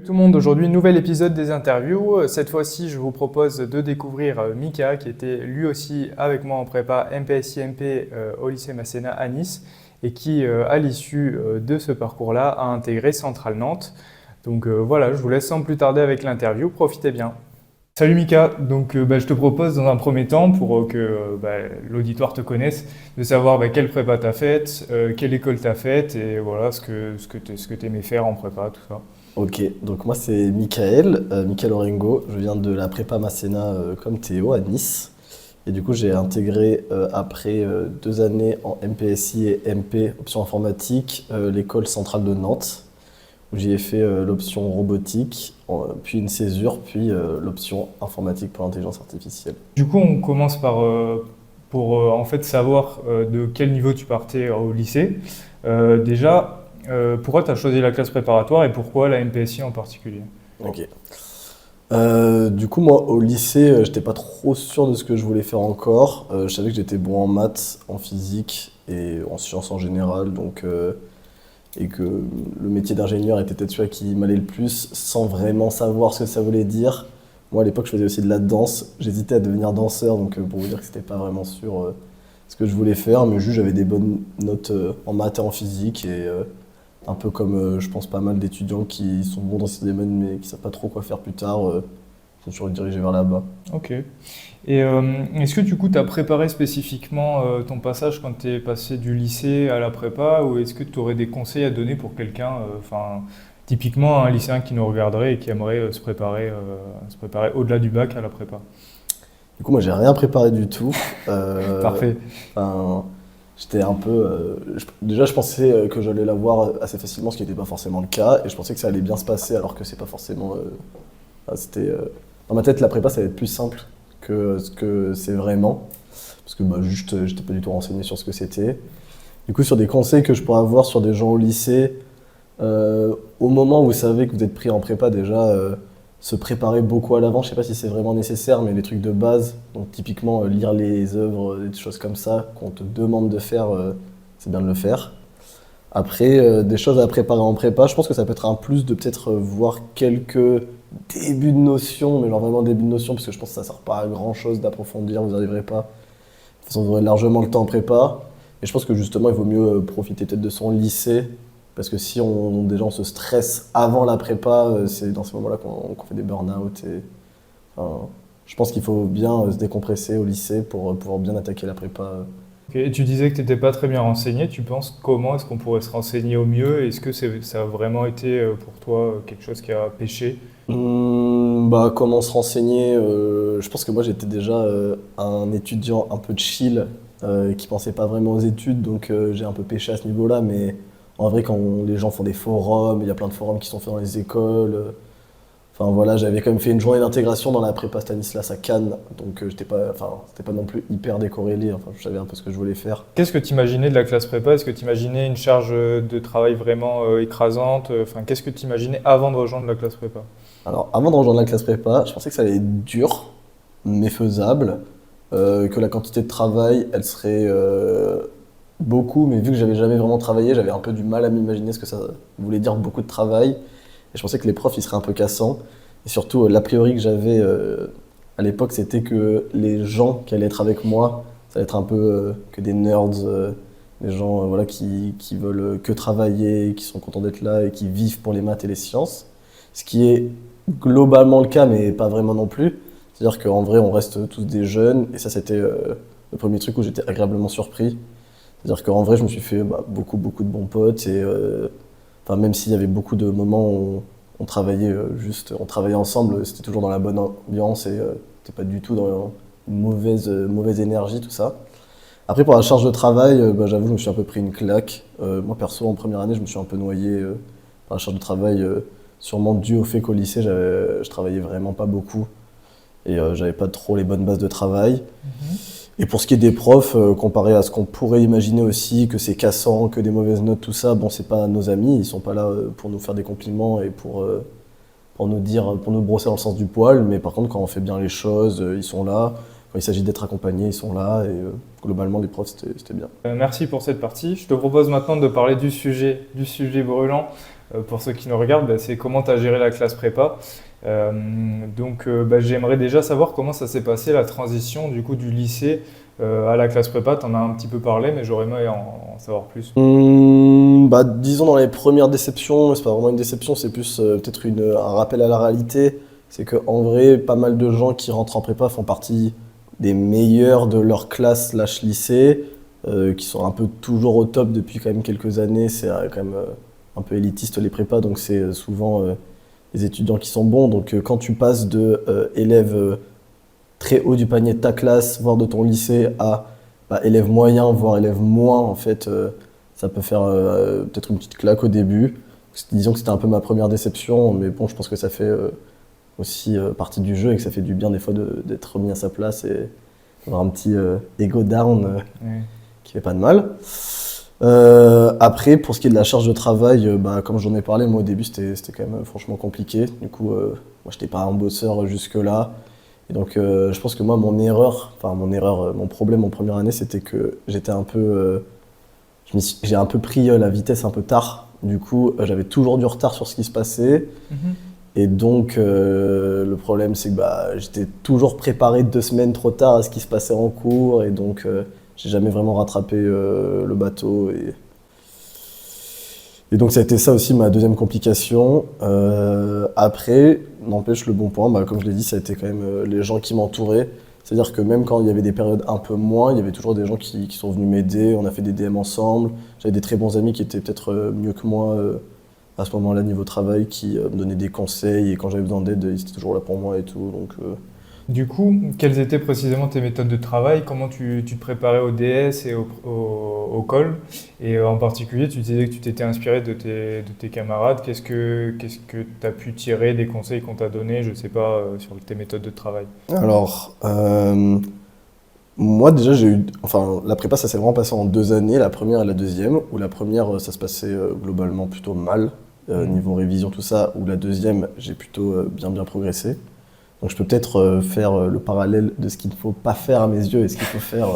Tout le monde, aujourd'hui, nouvel épisode des interviews. Cette fois-ci, je vous propose de découvrir Mika, qui était lui aussi avec moi en prépa MPSI-MP au lycée Masséna à Nice et qui, à l'issue de ce parcours-là, a intégré Centrale Nantes. Donc voilà, je vous laisse sans plus tarder avec l'interview. Profitez bien. Salut Mika, donc je te propose dans un premier temps, pour que l'auditoire te connaisse, de savoir quelle prépa tu as faite, quelle école tu as faite et voilà ce que tu aimais faire en prépa, tout ça. Ok, donc moi c'est Michael Orengo, je viens de la prépa Masséna comme Théo à Nice. Et du coup j'ai intégré après 2 années en MPSI et MP, option informatique, l'école centrale de Nantes, où j'y ai fait l'option robotique, puis une césure, puis l'option informatique pour l'intelligence artificielle. Du coup, on commence pour en fait savoir de quel niveau tu partais au lycée. Déjà, pourquoi tu as choisi la classe préparatoire et pourquoi la MPSI en particulier? Ok. Du coup, moi, au lycée, j'étais pas trop sûr de ce que je voulais faire encore. Je savais que j'étais bon en maths, en physique et en sciences en général, et que le métier d'ingénieur était peut-être celui qui m'allait le plus, sans vraiment savoir ce que ça voulait dire. Moi, à l'époque, je faisais aussi de la danse. J'hésitais à devenir danseur, donc pour vous dire que c'était pas vraiment sûr ce que je voulais faire, mais juste j'avais des bonnes notes en maths et en physique, et un peu comme je pense pas mal d'étudiants qui sont bons dans ces domaines mais qui savent pas trop quoi faire plus tard, je me suis redirigé vers là-bas. Ok. Et est-ce que du coup, tu as préparé spécifiquement ton passage quand tu es passé du lycée à la prépa ou est-ce que tu aurais des conseils à donner pour quelqu'un, typiquement un lycéen qui nous regarderait et qui aimerait se préparer au-delà du bac à la prépa? Du coup, moi, j'ai rien préparé du tout. Parfait. Enfin, j'étais un peu. Déjà, je pensais que j'allais l'avoir assez facilement, ce qui n'était pas forcément le cas, et je pensais que ça allait bien se passer, alors que c'est pas forcément. C'était. Dans ma tête, la prépa, ça allait être plus simple que ce que c'est vraiment, parce que juste, j'étais pas du tout renseigné sur ce que c'était. Du coup, sur des conseils que je pourrais avoir sur des gens au lycée, au moment où vous savez que vous êtes pris en prépa, déjà, se préparer beaucoup à l'avance. Je sais pas si c'est vraiment nécessaire, mais les trucs de base, donc typiquement lire les œuvres, des choses comme ça, qu'on te demande de faire, c'est bien de le faire. Après, des choses à préparer en prépa, je pense que ça peut être un plus de peut-être voir quelques débuts de notions, mais genre vraiment début de notions, parce que je pense que ça sert pas à grand chose d'approfondir, vous n'arriverez pas. De toute façon, vous aurez largement le temps en prépa. Et je pense que justement, il vaut mieux profiter peut-être de son lycée, parce que si déjà on se stresse avant la prépa, c'est dans ces moments-là qu'on fait des burn-out. Enfin, je pense qu'il faut bien se décompresser au lycée pour pouvoir bien attaquer la prépa. Ok. Et tu disais que tu n'étais pas très bien renseigné. Tu penses comment est-ce qu'on pourrait se renseigner au mieux? Est-ce que ça a vraiment été pour toi quelque chose qui a pêché? Comment se renseigner, je pense que moi j'étais déjà un étudiant un peu chill, qui pensait pas vraiment aux études, donc j'ai un peu pêché à ce niveau-là, mais en vrai quand les gens font des forums, il y a plein de forums qui sont faits dans les écoles. Enfin voilà, j'avais quand même fait une journée d'intégration dans la prépa Stanislas à Cannes, donc c'était pas non plus hyper décorrélé, enfin je savais un peu ce que je voulais faire. Qu'est-ce que tu imaginais de la classe prépa? Est-ce que tu imaginais une charge de travail vraiment écrasante? Enfin, qu'est-ce que tu imaginais avant de rejoindre la classe prépa? Alors avant de rejoindre la classe prépa, je pensais que ça allait être dur, mais faisable, que la quantité de travail, elle serait beaucoup, mais vu que j'avais jamais vraiment travaillé, j'avais un peu du mal à m'imaginer ce que ça voulait dire beaucoup de travail. Et je pensais que les profs, ils seraient un peu cassants. Et surtout, l'a priori que j'avais à l'époque, c'était que les gens qui allaient être avec moi, ça allait être un peu que des nerds, des gens voilà, qui veulent que travailler, qui sont contents d'être là et qui vivent pour les maths et les sciences. Ce qui est globalement le cas, mais pas vraiment non plus. C'est-à-dire qu'en vrai, on reste tous des jeunes, et ça, c'était le premier truc où j'étais agréablement surpris. C'est-à-dire qu'en vrai, je me suis fait beaucoup, beaucoup de bons potes, et même s'il y avait beaucoup de moments où on travaillait on travaillait ensemble, c'était toujours dans la bonne ambiance, et c'était pas du tout dans une mauvaise énergie, tout ça. Après, pour la charge de travail, j'avoue, je me suis un peu pris une claque. Moi, perso, en première année, je me suis un peu noyé par la charge de travail, sûrement dû au fait qu'au lycée, je travaillais vraiment pas beaucoup et j'avais pas trop les bonnes bases de travail. Et pour ce qui est des profs, comparé à ce qu'on pourrait imaginer aussi, que c'est cassant, que des mauvaises notes, tout ça, bon, c'est pas nos amis, ils sont pas là pour nous faire des compliments et pour nous dire, pour nous brosser dans le sens du poil, mais par contre, quand on fait bien les choses, ils sont là. Quand il s'agit d'être accompagné, ils sont là, et globalement, les profs, c'était bien. Merci pour cette partie. Je te propose maintenant de parler du sujet brûlant. pour ceux qui nous regardent, c'est comment tu as géré la classe prépa. J'aimerais déjà savoir comment ça s'est passé la transition du coup du lycée à la classe prépa. Tu en as un petit peu parlé, mais j'aurais aimé en savoir plus. Disons dans les premières déceptions, c'est pas vraiment une déception, c'est plus peut-être un rappel à la réalité. C'est qu'en vrai, pas mal de gens qui rentrent en prépa font partie des meilleurs de leur classe slash lycée, qui sont un peu toujours au top depuis quand même quelques années. C'est quand même un peu élitiste les prépas, donc c'est souvent les étudiants qui sont bons. Donc quand tu passes de élève très haut du panier de ta classe, voire de ton lycée, à élève moyen, voire élève moins, en fait, ça peut faire peut-être une petite claque au début. Disons que c'était un peu ma première déception, mais bon, je pense que ça fait aussi partie du jeu et que ça fait du bien des fois d'être remis à sa place et avoir un petit ego down qui fait pas de mal. Après, pour ce qui est de la charge de travail, comme j'en ai parlé, moi au début c'était quand même franchement compliqué. Du coup, moi j'étais pas un bosseur jusque-là. Et donc je pense que moi mon problème en première année c'était que j'étais un peu, j'ai un peu pris la vitesse un peu tard. Du coup, j'avais toujours du retard sur ce qui se passait. Et donc, le problème, c'est que j'étais toujours préparé 2 semaines trop tard à ce qui se passait en cours. Et donc, j'ai jamais vraiment rattrapé le bateau. Et donc, ça a été ça aussi ma deuxième complication. Après, n'empêche, le bon point, comme je l'ai dit, ça a été quand même les gens qui m'entouraient. C'est-à-dire que même quand il y avait des périodes un peu moins, il y avait toujours des gens qui sont venus m'aider. On a fait des DM ensemble. J'avais des très bons amis qui étaient peut-être mieux que moi à ce moment-là niveau travail, qui me donnaient des conseils. Et quand j'avais besoin d'aide, ils étaient toujours là pour moi et tout. Donc, Du coup, quelles étaient précisément tes méthodes de travail? Comment tu te préparais au DS et au call? Et en particulier, tu disais que tu t'étais inspiré de tes camarades. Qu'est-ce que tu as pu tirer des conseils qu'on t'a donnés, je sais pas, sur tes méthodes de travail? Alors, moi déjà la prépa ça s'est vraiment passé en 2 années, la première et la deuxième, où la première ça se passait globalement plutôt mal, niveau révision tout ça, où la deuxième j'ai plutôt bien progressé. Donc je peux peut-être faire le parallèle de ce qu'il ne faut pas faire à mes yeux et ce qu'il faut faire,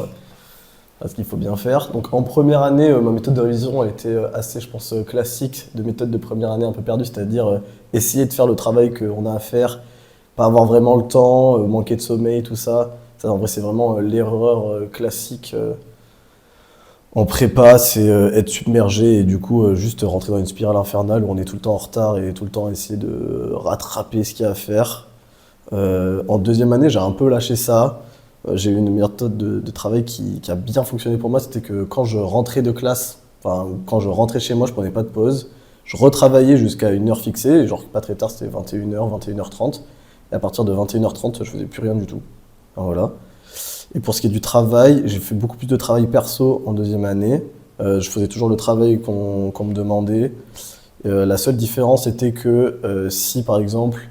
ce qu'il faut bien faire. Donc en première année, ma méthode de révision elle était assez, je pense, classique de méthode de première année un peu perdue, c'est-à-dire essayer de faire le travail qu'on a à faire, pas avoir vraiment le temps, manquer de sommeil, tout ça. Ça, en vrai, c'est vraiment l'erreur classique en prépa, c'est être submergé et du coup juste rentrer dans une spirale infernale où on est tout le temps en retard et tout le temps essayer de rattraper ce qu'il y a à faire. En deuxième année, j'ai un peu lâché ça. J'ai eu une méthode de travail qui a bien fonctionné pour moi. C'était que quand je rentrais de classe, quand je rentrais chez moi, je prenais pas de pause. Je retravaillais jusqu'à une heure fixée, genre pas très tard, c'était 21h, 21h30. Et à partir de 21h30, je faisais plus rien du tout. Enfin, voilà. Et pour ce qui est du travail, j'ai fait beaucoup plus de travail perso en deuxième année. Je faisais toujours le travail qu'on me demandait. La seule différence était que si par exemple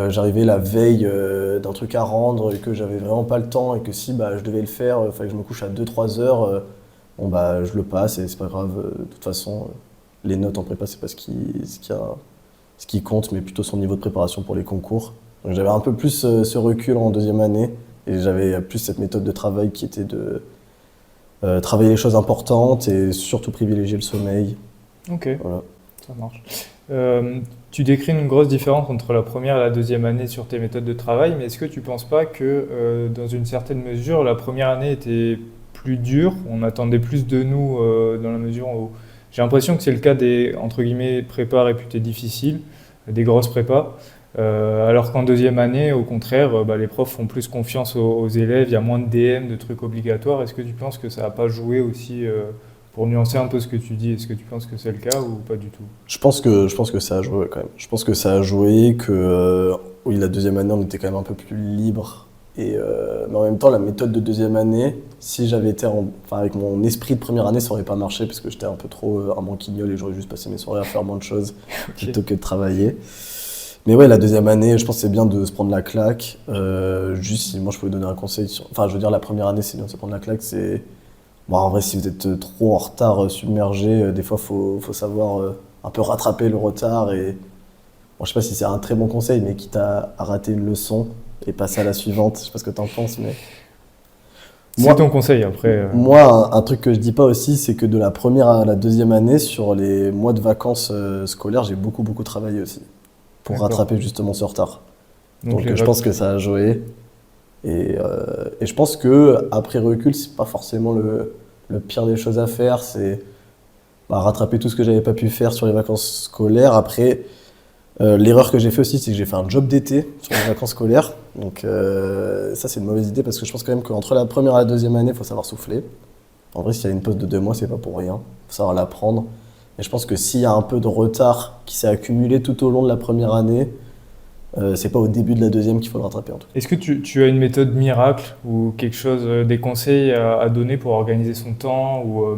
j'arrivais la veille d'un truc à rendre et que j'avais vraiment pas le temps et que si je devais le faire, il fallait que je me couche à 2-3 heures, je le passe et c'est pas grave. De toute façon, les notes en prépa, c'est pas ce qui compte, mais plutôt son niveau de préparation pour les concours. Donc j'avais un peu plus ce recul en deuxième année et j'avais plus cette méthode de travail qui était de travailler les choses importantes et surtout privilégier le sommeil. Ok, Voilà. ça marche. Tu décris une grosse différence entre la première et la deuxième année sur tes méthodes de travail, mais est-ce que tu ne penses pas que dans une certaine mesure, la première année était plus dure, on attendait plus de nous dans la mesure où j'ai l'impression que c'est le cas des entre guillemets prépas réputés difficiles, des grosses prépas, alors qu'en deuxième année, au contraire, les profs font plus confiance aux élèves, il y a moins de DM, de trucs obligatoires. Est-ce que tu penses que ça n'a pas joué aussi pour nuancer un peu ce que tu dis, est-ce que tu penses que c'est le cas ou pas du tout? Je pense que ça a joué quand même. Je pense que ça a joué, que oui, la deuxième année, on était quand même un peu plus libre. Mais en même temps, la méthode de deuxième année, si j'avais été avec mon esprit de première année, ça aurait pas marché parce que j'étais un peu trop un manquignol et j'aurais juste passé mes soirées à faire moins de choses plutôt que de travailler. Mais ouais, la deuxième année, je pense que c'est bien de se prendre la claque. Juste si moi je pouvais donner un conseil Enfin, je veux dire, la première année, c'est bien de se prendre la claque, c'est... Bon, en vrai, si vous êtes trop en retard, submergé, des fois, faut savoir un peu rattraper le retard. Et bon, je sais pas si c'est un très bon conseil, mais quitte à rater une leçon et passer à la suivante. Je sais pas ce que t'en penses, mais... C'est ton conseil après. Moi, un truc que je dis pas aussi, c'est que de la première à la deuxième année, sur les mois de vacances scolaires, j'ai beaucoup travaillé aussi pour D'accord. rattraper justement ce retard. Donc les je pense que ça a joué. Et je pense que après recul, c'est pas forcément le pire des choses à faire. C'est rattraper tout ce que j'avais pas pu faire sur les vacances scolaires. Après, l'erreur que j'ai fait aussi, c'est que j'ai fait un job d'été sur les vacances scolaires. Donc ça, c'est une mauvaise idée parce que je pense quand même qu'entre la première et la deuxième année, il faut savoir souffler. En vrai, s'il y a une pause de 2 mois, c'est pas pour rien. Il faut savoir la prendre. Et je pense que s'il y a un peu de retard qui s'est accumulé tout au long de la première année, c'est pas au début de la deuxième qu'il faut le rattraper en tout cas. Est-ce que tu as une méthode miracle ou quelque chose, des conseils à donner pour organiser son temps ou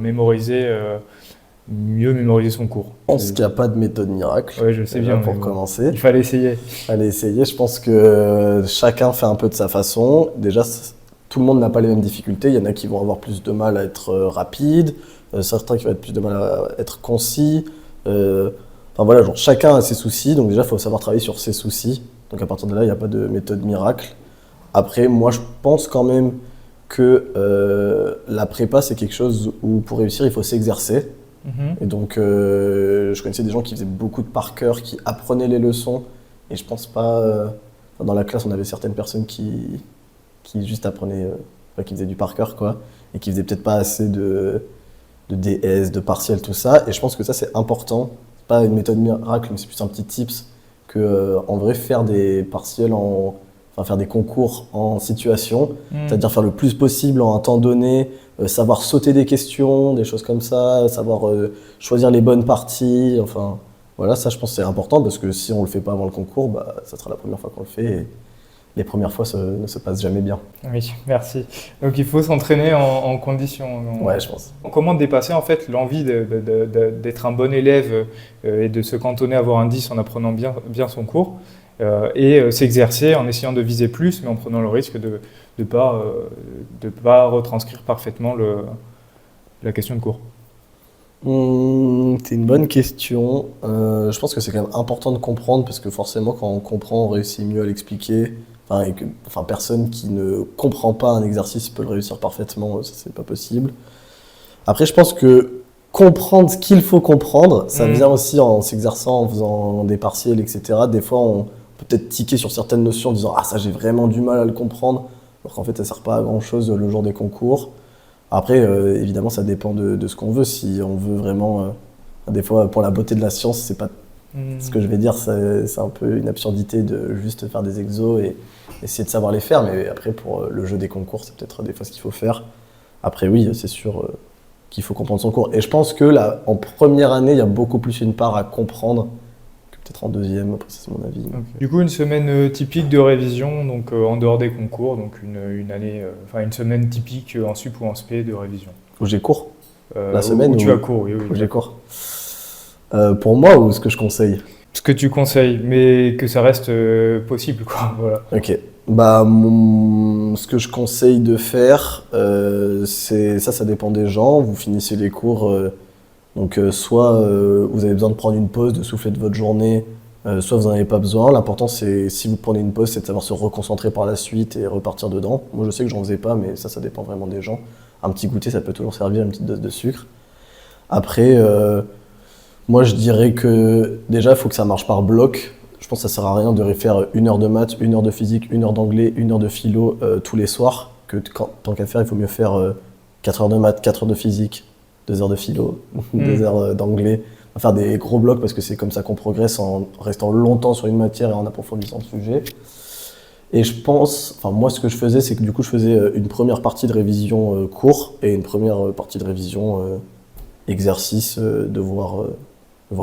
mieux mémoriser son cours? Je pense qu'il n'y a pas de méthode miracle. Oui, je sais déjà, bien. pour mais bon, commencer. il fallait essayer. Allez essayer. Je pense que chacun fait un peu de sa façon. Déjà, tout le monde n'a pas les mêmes difficultés. Il y en a qui vont avoir plus de mal à être rapides, certains qui vont avoir plus de mal à être concis. Enfin voilà, genre, chacun a ses soucis. Donc déjà, il faut savoir travailler sur ses soucis. Donc à partir de là, il n'y a pas de méthode miracle. Après, moi, je pense quand même que la prépa, c'est quelque chose où pour réussir, il faut s'exercer. Et donc, je connaissais des gens qui faisaient beaucoup de par cœur, qui apprenaient les leçons. Et je pense pas. Dans la classe, on avait certaines personnes qui juste apprenaient, qui faisaient du par cœur, quoi. Et qui faisaient peut-être pas assez de DS, de partiels, tout ça. Et je pense que ça, c'est important. C'est pas une méthode miracle, mais c'est plus un petit tips que, en vrai, faire des partiels faire des concours en situation, c'est-à-dire faire le plus possible en un temps donné, savoir sauter des questions, des choses comme ça, savoir choisir les bonnes parties, enfin voilà, ça je pense que c'est important parce que si on le fait pas avant le concours, ça sera la première fois qu'on le fait et les premières fois ne se passent jamais bien. Oui, merci. Donc il faut s'entraîner en conditions. Ouais, je pense. Comment dépasser en fait l'envie d'être un bon élève et de se cantonner à avoir un 10 en apprenant bien son cours et s'exercer en essayant de viser plus, mais en prenant le risque de ne pas retranscrire parfaitement la question de cours. C'est une bonne question. Je pense que c'est quand même important de comprendre parce que forcément, quand on comprend, on réussit mieux à l'expliquer. Personne qui ne comprend pas un exercice peut le réussir parfaitement, ça c'est pas possible. Après, je pense que comprendre ce qu'il faut comprendre, ça vient aussi en s'exerçant, en faisant des partiels, etc. Des fois, on peut peut-être tiquer sur certaines notions en disant « Ah, ça j'ai vraiment du mal à le comprendre », alors qu'en fait, ça sert pas à grand-chose le jour des concours. Après, évidemment, ça dépend de ce qu'on veut. Si on veut vraiment, des fois, pour la beauté de la science, c'est pas ce que je vais dire, c'est un peu une absurdité de juste faire des exos et essayer de savoir les faire. Mais après, pour le jeu des concours, c'est peut-être des fois ce qu'il faut faire. Après, oui, c'est sûr qu'il faut comprendre son cours. Et je pense que là, en première année, il y a beaucoup plus une part à comprendre que peut-être en deuxième. Après, c'est mon avis. Okay. Du coup, une semaine typique de révision, donc en dehors des concours, donc une semaine typique en sup ou en spé de révision. Où j'ai cours la semaine où tu as cours, oui. Où j'ai cours. Pour moi ou ce que je conseille? Ce que tu conseilles, mais que ça reste possible, quoi. Voilà. Ok. Ce que je conseille de faire, ça dépend des gens. Vous finissez les cours, soit vous avez besoin de prendre une pause, de souffler de votre journée, soit vous n'en avez pas besoin. L'important, c'est si vous prenez une pause, c'est de savoir se reconcentrer par la suite et repartir dedans. Moi, je sais que j'en faisais pas, mais ça dépend vraiment des gens. Un petit goûter, ça peut toujours servir, une petite dose de sucre. Après, moi, je dirais que déjà, il faut que ça marche par bloc. Je pense que ça sert à rien de faire 1 heure de maths, 1 heure de physique, 1 heure d'anglais, 1 heure de philo tous les soirs. Tant qu'à faire, il faut mieux faire 4 heures de maths, 4 heures de physique, 2 heures de philo, 2 heures d'anglais. On va faire des gros blocs parce que c'est comme ça qu'on progresse en restant longtemps sur une matière et en approfondissant le sujet. Et je pense, moi ce que je faisais, c'est que du coup je faisais une première partie de révision cours et une première partie de révision exercice, devoir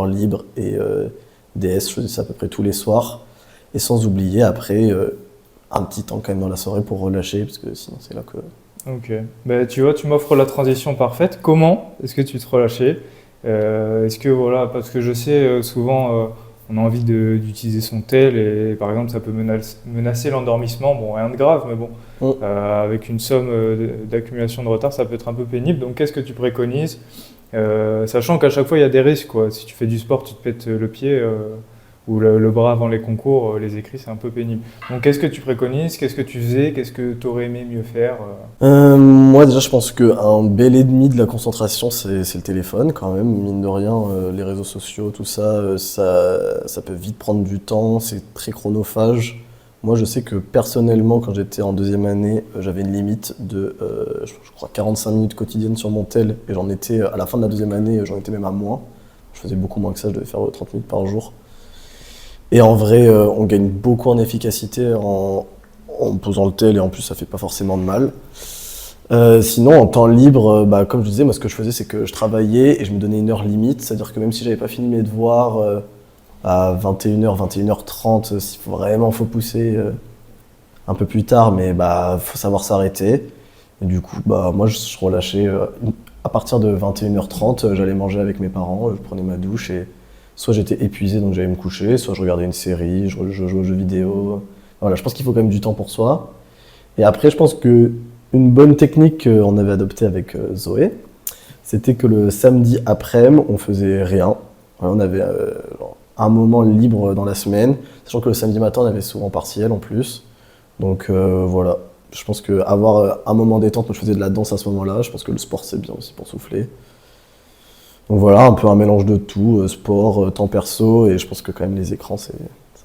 libre et DS, je faisais ça à peu près tous les soirs. Et sans oublier après un petit temps quand même dans la soirée pour relâcher parce que sinon c'est là que... Ok, tu vois, tu m'offres la transition parfaite. Comment est-ce que tu te relâchais? Est-ce que voilà, parce que je sais souvent on a envie d'utiliser son tel et par exemple ça peut menacer l'endormissement. Bon, rien de grave, mais bon, avec une somme d'accumulation de retard, ça peut être un peu pénible. Donc qu'est-ce que tu préconises? Sachant qu'à chaque fois il y a des risques, quoi. Si tu fais du sport, tu te pètes le pied, où le bras avant les concours, les écrits, c'est un peu pénible. Donc, qu'est-ce que tu préconises? Qu'est-ce que tu faisais? Qu'est-ce que tu aurais aimé mieux faire? Moi, déjà, je pense qu'un bel ennemi de la concentration, c'est le téléphone, quand même. Mine de rien, les réseaux sociaux, tout ça, ça peut vite prendre du temps, c'est très chronophage. Moi, je sais que personnellement, quand j'étais en deuxième année, j'avais une limite de, je crois, 45 minutes quotidiennes sur mon tel, et j'en étais, à la fin de la deuxième année, j'en étais même à moins. Je faisais beaucoup moins que ça, je devais faire 30 minutes par jour. Et en vrai, on gagne beaucoup en efficacité en posant le tel, et en plus, ça fait pas forcément de mal. Sinon, en temps libre, comme je disais, moi, ce que je faisais, c'est que je travaillais et je me donnais une heure limite. C'est-à-dire que même si j'avais pas fini mes devoirs à 21h, 21h30, s'il faut vraiment pousser un peu plus tard, mais faut savoir s'arrêter. Et du coup, moi, je relâchais. À partir de 21h30, j'allais manger avec mes parents, je prenais ma douche et soit j'étais épuisé, donc j'allais me coucher, soit je regardais une série, je jouais aux jeux vidéo. Voilà, je pense qu'il faut quand même du temps pour soi. Et après, je pense que une bonne technique qu'on avait adoptée avec Zoé, c'était que le samedi après-midi, on faisait rien. On avait un moment libre dans la semaine, sachant que le samedi matin, on avait souvent partiel en plus. Donc voilà, je pense qu'avoir un moment détente, moi je faisais de la danse à ce moment-là, je pense que le sport c'est bien aussi pour souffler. Donc voilà, un peu un mélange de tout, sport, temps perso, et je pense que quand même les écrans c'est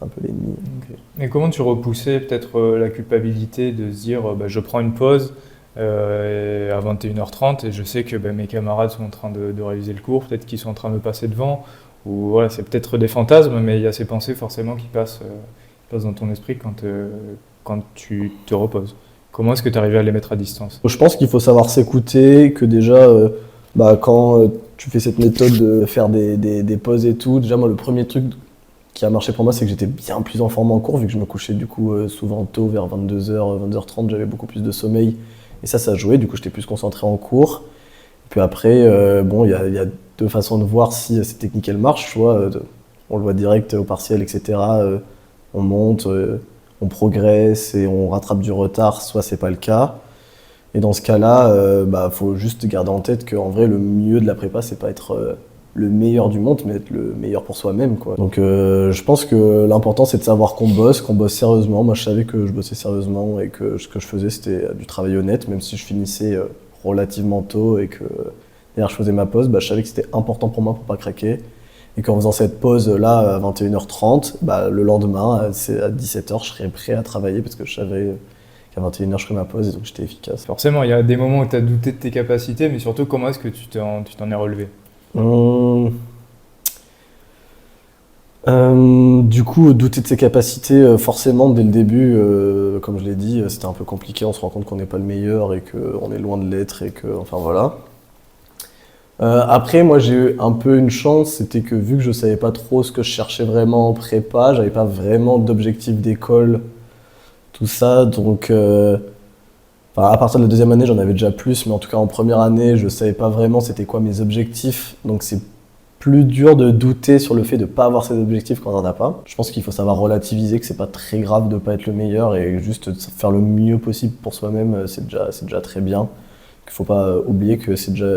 un peu l'ennemi. Okay. Et comment tu repoussais peut-être la culpabilité de se dire je prends une pause à 21h30 et je sais que mes camarades sont en train de réviser le cours, peut-être qu'ils sont en train de me passer devant, ou voilà, c'est peut-être des fantasmes, mais il y a ces pensées forcément qui passent dans ton esprit quand tu te reposes. Comment est-ce que tu arrives à les mettre à distance? Je pense qu'il faut savoir s'écouter, que déjà quand tu fais cette méthode de faire des pauses et tout, déjà moi le premier truc qui a marché pour moi, c'est que j'étais bien plus en forme en cours, vu que je me couchais du coup souvent tôt, vers 22h, 22h30, j'avais beaucoup plus de sommeil. Et ça jouait, du coup j'étais plus concentré en cours. Puis après, il y a deux façons de voir si cette technique elle marche. Soit on le voit direct au partiel, etc. On monte, on progresse et on rattrape du retard, soit c'est pas le cas. Et dans ce cas-là, faut juste garder en tête qu'en vrai, le mieux de la prépa, c'est pas être le meilleur du monde, mais être le meilleur pour soi-même, quoi. Donc je pense que l'important c'est de savoir qu'on bosse sérieusement. Moi je savais que je bossais sérieusement et que ce que je faisais c'était du travail honnête, même si je finissais relativement tôt et que d'ailleurs je faisais ma pause, je savais que c'était important pour moi pour pas craquer. Et qu'en faisant cette pause là à 21h30, le lendemain à 17h je serais prêt à travailler parce que je savais qu'à 21h je ferais ma pause et donc j'étais efficace. Forcément, il y a des moments où tu as douté de tes capacités, mais surtout comment est-ce que tu t'en es relevé? Du coup, douter de ses capacités, forcément, dès le début, comme je l'ai dit, c'était un peu compliqué. On se rend compte qu'on n'est pas le meilleur et qu'on est loin de l'être et que, enfin voilà. Après, moi, j'ai eu un peu une chance, c'était que vu que je savais pas trop ce que je cherchais vraiment en prépa, j'avais pas vraiment d'objectif d'école, tout ça, donc à partir de la deuxième année, j'en avais déjà plus, mais en tout cas en première année, je savais pas vraiment c'était quoi mes objectifs, donc c'est plus dur de douter sur le fait de pas avoir ces objectifs quand on en a pas. Je pense qu'il faut savoir relativiser, que c'est pas très grave de pas être le meilleur et juste faire le mieux possible pour soi-même, c'est déjà très bien. Il faut pas oublier que c'est déjà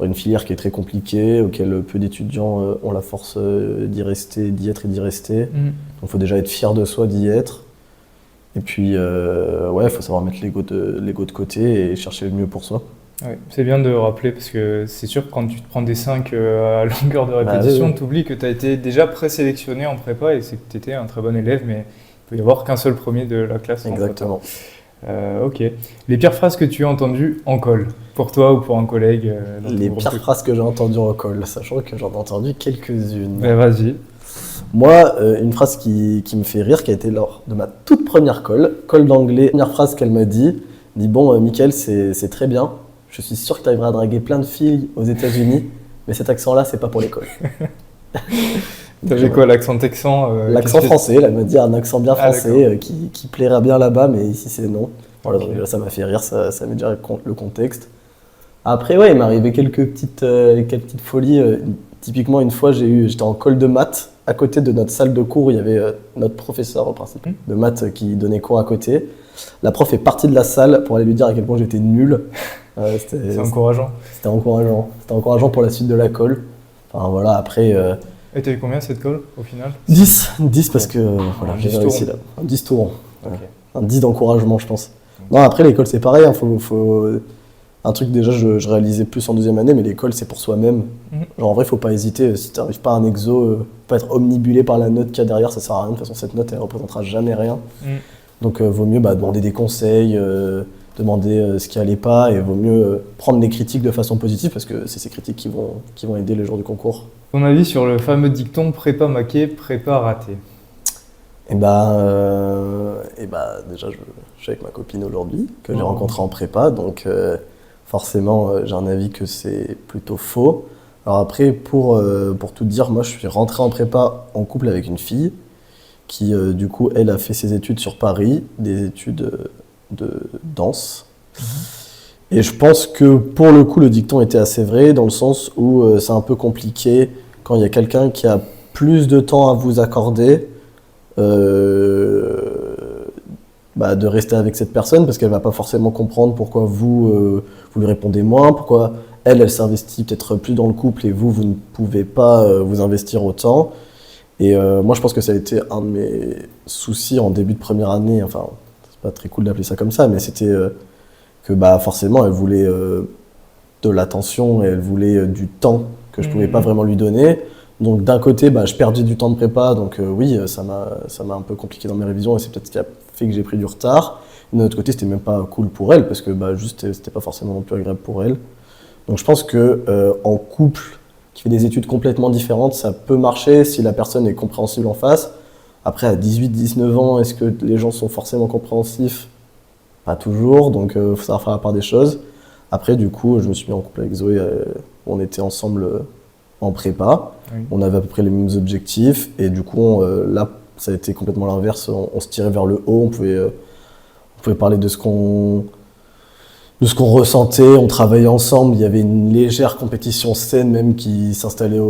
une filière qui est très compliquée, auquel peu d'étudiants ont la force d'y être et d'y rester. Donc il faut déjà être fier de soi d'y être. Et puis, il faut savoir mettre l'ego de côté et chercher le mieux pour soi. Ouais, c'est bien de rappeler parce que c'est sûr que quand tu te prends des 5 à longueur de répétition, tu oublies que tu as été déjà présélectionné en prépa et c'est que tu étais un très bon élève, mais il peut y avoir qu'un seul premier de la classe. Exactement. Ok. Les pires phrases que tu as entendues en colle, pour toi ou pour un collègue Les pires phrases que j'ai entendues en colle, sachant que j'en ai entendu quelques-unes. Vas-y. Moi, une phrase qui me fait rire, qui a été lors de ma toute première colle d'anglais. La première phrase qu'elle m'a dit bon, Mickaël, c'est très bien. Je suis sûr que tu arriveras à draguer plein de filles aux États-Unis, mais cet accent-là, c'est pas pour l'école. T'avais quoi, l'accent texan L'accent français, elle m'a dit un accent bien français qui plairait bien là-bas, mais ici c'est non. Voilà, donc ça m'a fait rire, ça met déjà le contexte. Après, il m'est arrivé quelques petites folies. Typiquement, une fois, j'étais en colle de maths, à côté de notre salle de cours où il y avait notre professeur au principe de maths qui donnait cours à côté. La prof est partie de la salle pour aller lui dire à quel point j'étais nul. C'est encourageant. C'était encourageant pour la suite de la colle. Enfin voilà, après, Et t'as eu combien cette colle au final? 10 parce que voilà, j'ai 10 réussi tours. là. Un 10 tours. Ok. Un 10 d'encouragement, je pense. Non, après, l'école, c'est pareil. Hein, un truc, déjà, je réalisais plus en deuxième année, mais l'école, c'est pour soi-même. Mhm. Genre, en vrai, faut pas hésiter. Si tu n'arrives pas à un exo, faut pas être omnibulé par la note qu'il y a derrière, ça sert à rien. De toute façon, cette note, elle représentera jamais rien. Mhm. Donc, vaut mieux demander des conseils, demander ce qui allait pas, et vaut mieux prendre les critiques de façon positive, parce que c'est ces critiques qui vont aider les jours du concours. Ton avis sur le fameux dicton prépa maqué, prépa raté? Déjà, je suis avec ma copine aujourd'hui, que j'ai rencontrée en prépa, donc forcément, j'ai un avis que c'est plutôt faux. Alors après, pour tout dire, moi, je suis rentré en prépa en couple avec une fille qui, du coup, elle a fait ses études sur Paris, des études de danse. Et je pense que, pour le coup, le dicton était assez vrai, dans le sens où c'est un peu compliqué quand il y a quelqu'un qui a plus de temps à vous accorder, de rester avec cette personne, parce qu'elle va pas forcément comprendre pourquoi vous lui répondez moins, pourquoi elle s'investit peut-être plus dans le couple et vous ne pouvez pas vous investir autant. Et moi, je pense que ça a été un de mes soucis en début de première année. Enfin, c'est pas très cool d'appeler ça comme ça, mais c'était que forcément, elle voulait de l'attention et elle voulait du temps que je pouvais pas vraiment lui donner. Donc d'un côté, je perdais du temps de prépa, donc oui, ça m'a un peu compliqué dans mes révisions et c'est peut-être ce qui a fait que j'ai pris du retard. D'un autre côté, c'était même pas cool pour elle parce que juste c'était pas forcément non plus agréable pour elle. Donc je pense que en couple qui fait des études complètement différentes, ça peut marcher si la personne est compréhensible en face. Après, à 18-19 ans, est-ce que les gens sont forcément compréhensifs? Pas toujours, donc il faut savoir faire la part des choses. Après, du coup, je me suis mis en couple avec Zoé, on était ensemble en prépa. Oui. On avait à peu près les mêmes objectifs et du coup là ça a été complètement l'inverse, on se tirait vers le haut, on pouvait parler de ce qu'on ressentait, on travaillait ensemble, il y avait une légère compétition saine même qui s'installait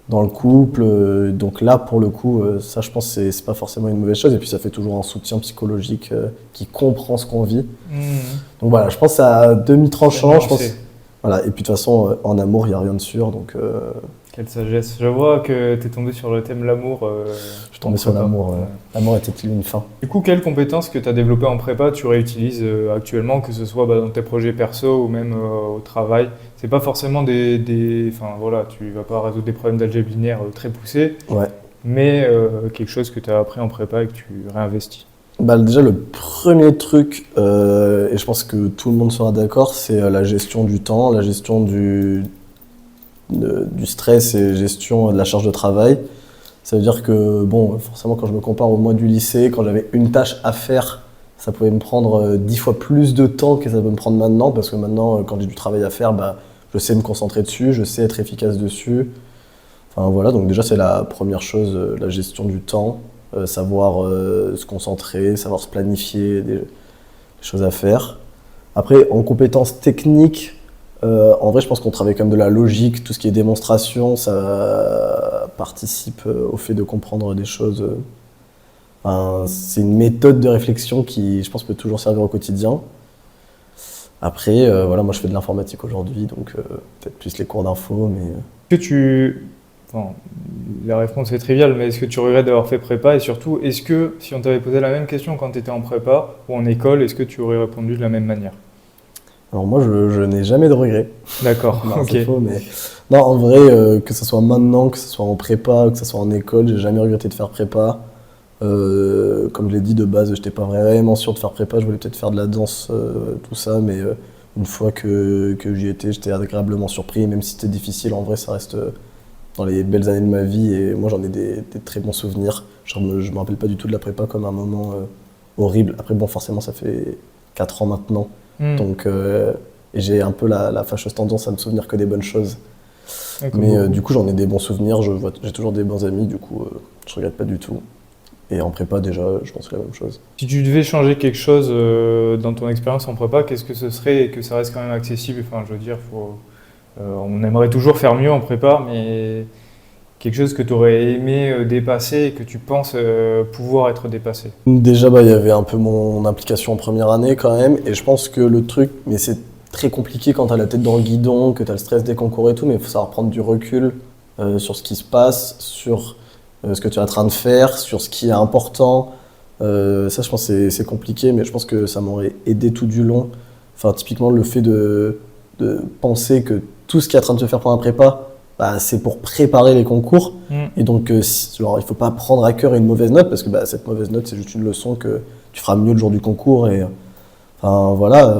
dans le couple, donc là pour le coup ça je pense que c'est pas forcément une mauvaise chose et puis ça fait toujours un soutien psychologique qui comprend ce qu'on vit. Donc voilà, je pense que c'est à demi-tranchant, je pense. Voilà, et puis de toute façon, en amour, il n'y a rien de sûr, donc... Quelle sagesse. Je vois que tu es tombé sur le thème l'amour. Je suis tombé sur l'amour. L'amour était-il une fin? Du coup, quelles compétences que tu as développées en prépa tu réutilises actuellement, que ce soit dans tes projets perso ou même au travail? C'est pas forcément Enfin voilà, tu vas pas résoudre des problèmes d'algèbre linéaire très poussés, Ouais. mais quelque chose que tu as appris en prépa et que tu réinvestis. Déjà, le premier truc, et je pense que tout le monde sera d'accord, c'est la gestion du temps, la gestion du stress et gestion de la charge de travail. Ça veut dire que, forcément, quand je me compare au mois du lycée, quand j'avais une tâche à faire, ça pouvait me prendre 10 fois plus de temps que ça peut me prendre maintenant, parce que maintenant, quand j'ai du travail à faire, je sais me concentrer dessus, je sais être efficace dessus. Enfin voilà, donc déjà, c'est la première chose, la gestion du temps. Savoir se concentrer, savoir se planifier, des choses à faire. Après, en compétences techniques, en vrai, je pense qu'on travaille comme de la logique, tout ce qui est démonstration, ça participe au fait de comprendre des choses. C'est une méthode de réflexion qui, je pense, peut toujours servir au quotidien. Après, moi, je fais de l'informatique aujourd'hui, donc peut-être plus les cours d'info, mais... Enfin, la réponse est triviale, mais est-ce que tu regrettes d'avoir fait prépa? Et surtout, est-ce que si on t'avait posé la même question quand tu étais en prépa ou en école, est-ce que tu aurais répondu de la même manière? Alors moi, je n'ai jamais de regrets. D'accord, Non, ok. c'est faux, mais... Non, en vrai, que ce soit maintenant, que ce soit en prépa, que ce soit en école, j'ai jamais regretté de faire prépa. Comme je l'ai dit de base, j'étais pas vraiment sûr de faire prépa, je voulais peut-être faire de la danse, tout ça, mais une fois que j'y étais, j'étais agréablement surpris. Même si c'était difficile, en vrai, ça reste dans les belles années de ma vie et moi j'en ai des très bons souvenirs. Je me rappelle pas du tout de la prépa comme un moment horrible. Après forcément ça fait 4 ans maintenant, donc et j'ai un peu la fâcheuse tendance à me souvenir que des bonnes choses. Mais du coup j'en ai des bons souvenirs, j'ai toujours des bons amis, du coup je regrette pas du tout. Et en prépa déjà, je pense que la même chose. Si tu devais changer quelque chose dans ton expérience en prépa, qu'est-ce que ce serait et que ça reste quand même accessible? Enfin, je veux dire, on aimerait toujours faire mieux en prépa, mais quelque chose que tu aurais aimé dépasser et que tu penses pouvoir être dépassé. Déjà, il y avait un peu mon implication en première année quand même, et je pense que le truc, mais c'est très compliqué quand t'as la tête dans le guidon, que t'as le stress des concours et tout, mais il faut savoir prendre du recul sur ce qui se passe, sur ce que tu es en train de faire, sur ce qui est important. Ça, je pense que c'est compliqué, mais je pense que ça m'aurait aidé tout du long. Enfin, typiquement, le fait de penser que tout ce qui est en train de se faire pour un prépa, bah, c'est pour préparer les concours. Et donc, genre, il ne faut pas prendre à cœur une mauvaise note, parce que bah, cette mauvaise note, c'est juste une leçon que tu feras mieux le jour du concours. Et, enfin, voilà,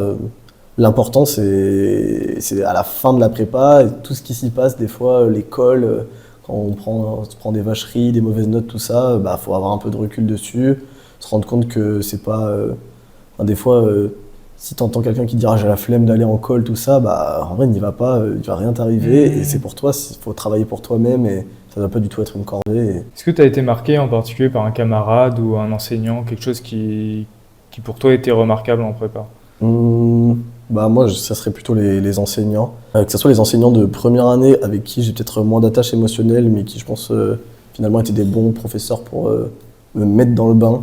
l'important, c'est à la fin de la prépa, et tout ce qui s'y passe, des fois, l'école, quand on se prend des vacheries, des mauvaises notes, tout ça, bah, faut avoir un peu de recul dessus, se rendre compte que c'est pas... enfin, des fois, si tu entends quelqu'un qui dira j'ai la flemme d'aller en col, tout ça, bah, en vrai, n'y va pas, il va rien t'arriver, et c'est pour toi, il faut travailler pour toi-même, et ça ne doit pas du tout être une corvée. Est-ce que tu as été marqué en particulier par un camarade ou un enseignant, quelque chose qui pour toi était remarquable en prépa? Bah moi, ça serait plutôt les enseignants. Que ce soit les enseignants de première année avec qui j'ai peut-être moins d'attache émotionnelle, mais qui, je pense, finalement étaient des bons professeurs pour me mettre dans le bain.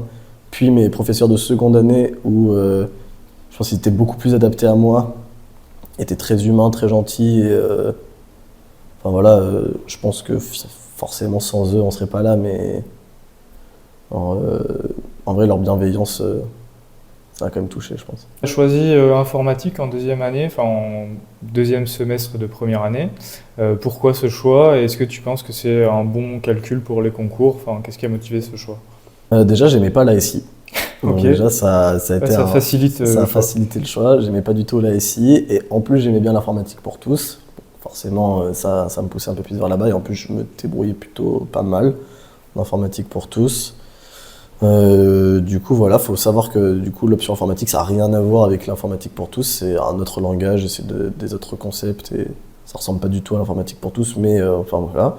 Puis mes professeurs de seconde année, où je pense qu'ils étaient beaucoup plus adaptés à moi, étaient très humains, très gentils. Et, enfin voilà, je pense que forcément sans eux, on serait pas là, mais en vrai, leur bienveillance, ça a quand même touché, je pense. Tu as choisi informatique en deuxième année, enfin en deuxième semestre de première année. Pourquoi ce choix? Et est-ce que tu penses que c'est un bon calcul pour les concours? Enfin, qu'est-ce qui a motivé ce choix? Déjà, j'aimais pas l'ASI. Donc Ok. déjà, ça a été Ça facilite ça le a choix. facilité le choix. J'aimais pas du tout l'ASI. Et en plus, j'aimais bien l'informatique pour tous. Forcément, ça me poussait un peu plus vers là-bas. Et en plus, je me débrouillais plutôt pas mal en informatique pour tous. Du coup, voilà, faut savoir que du coup, l'option informatique, ça n'a rien à voir avec l'informatique pour tous. C'est un autre langage, et c'est des autres concepts. Et ça ressemble pas du tout à l'informatique pour tous. Mais enfin, voilà.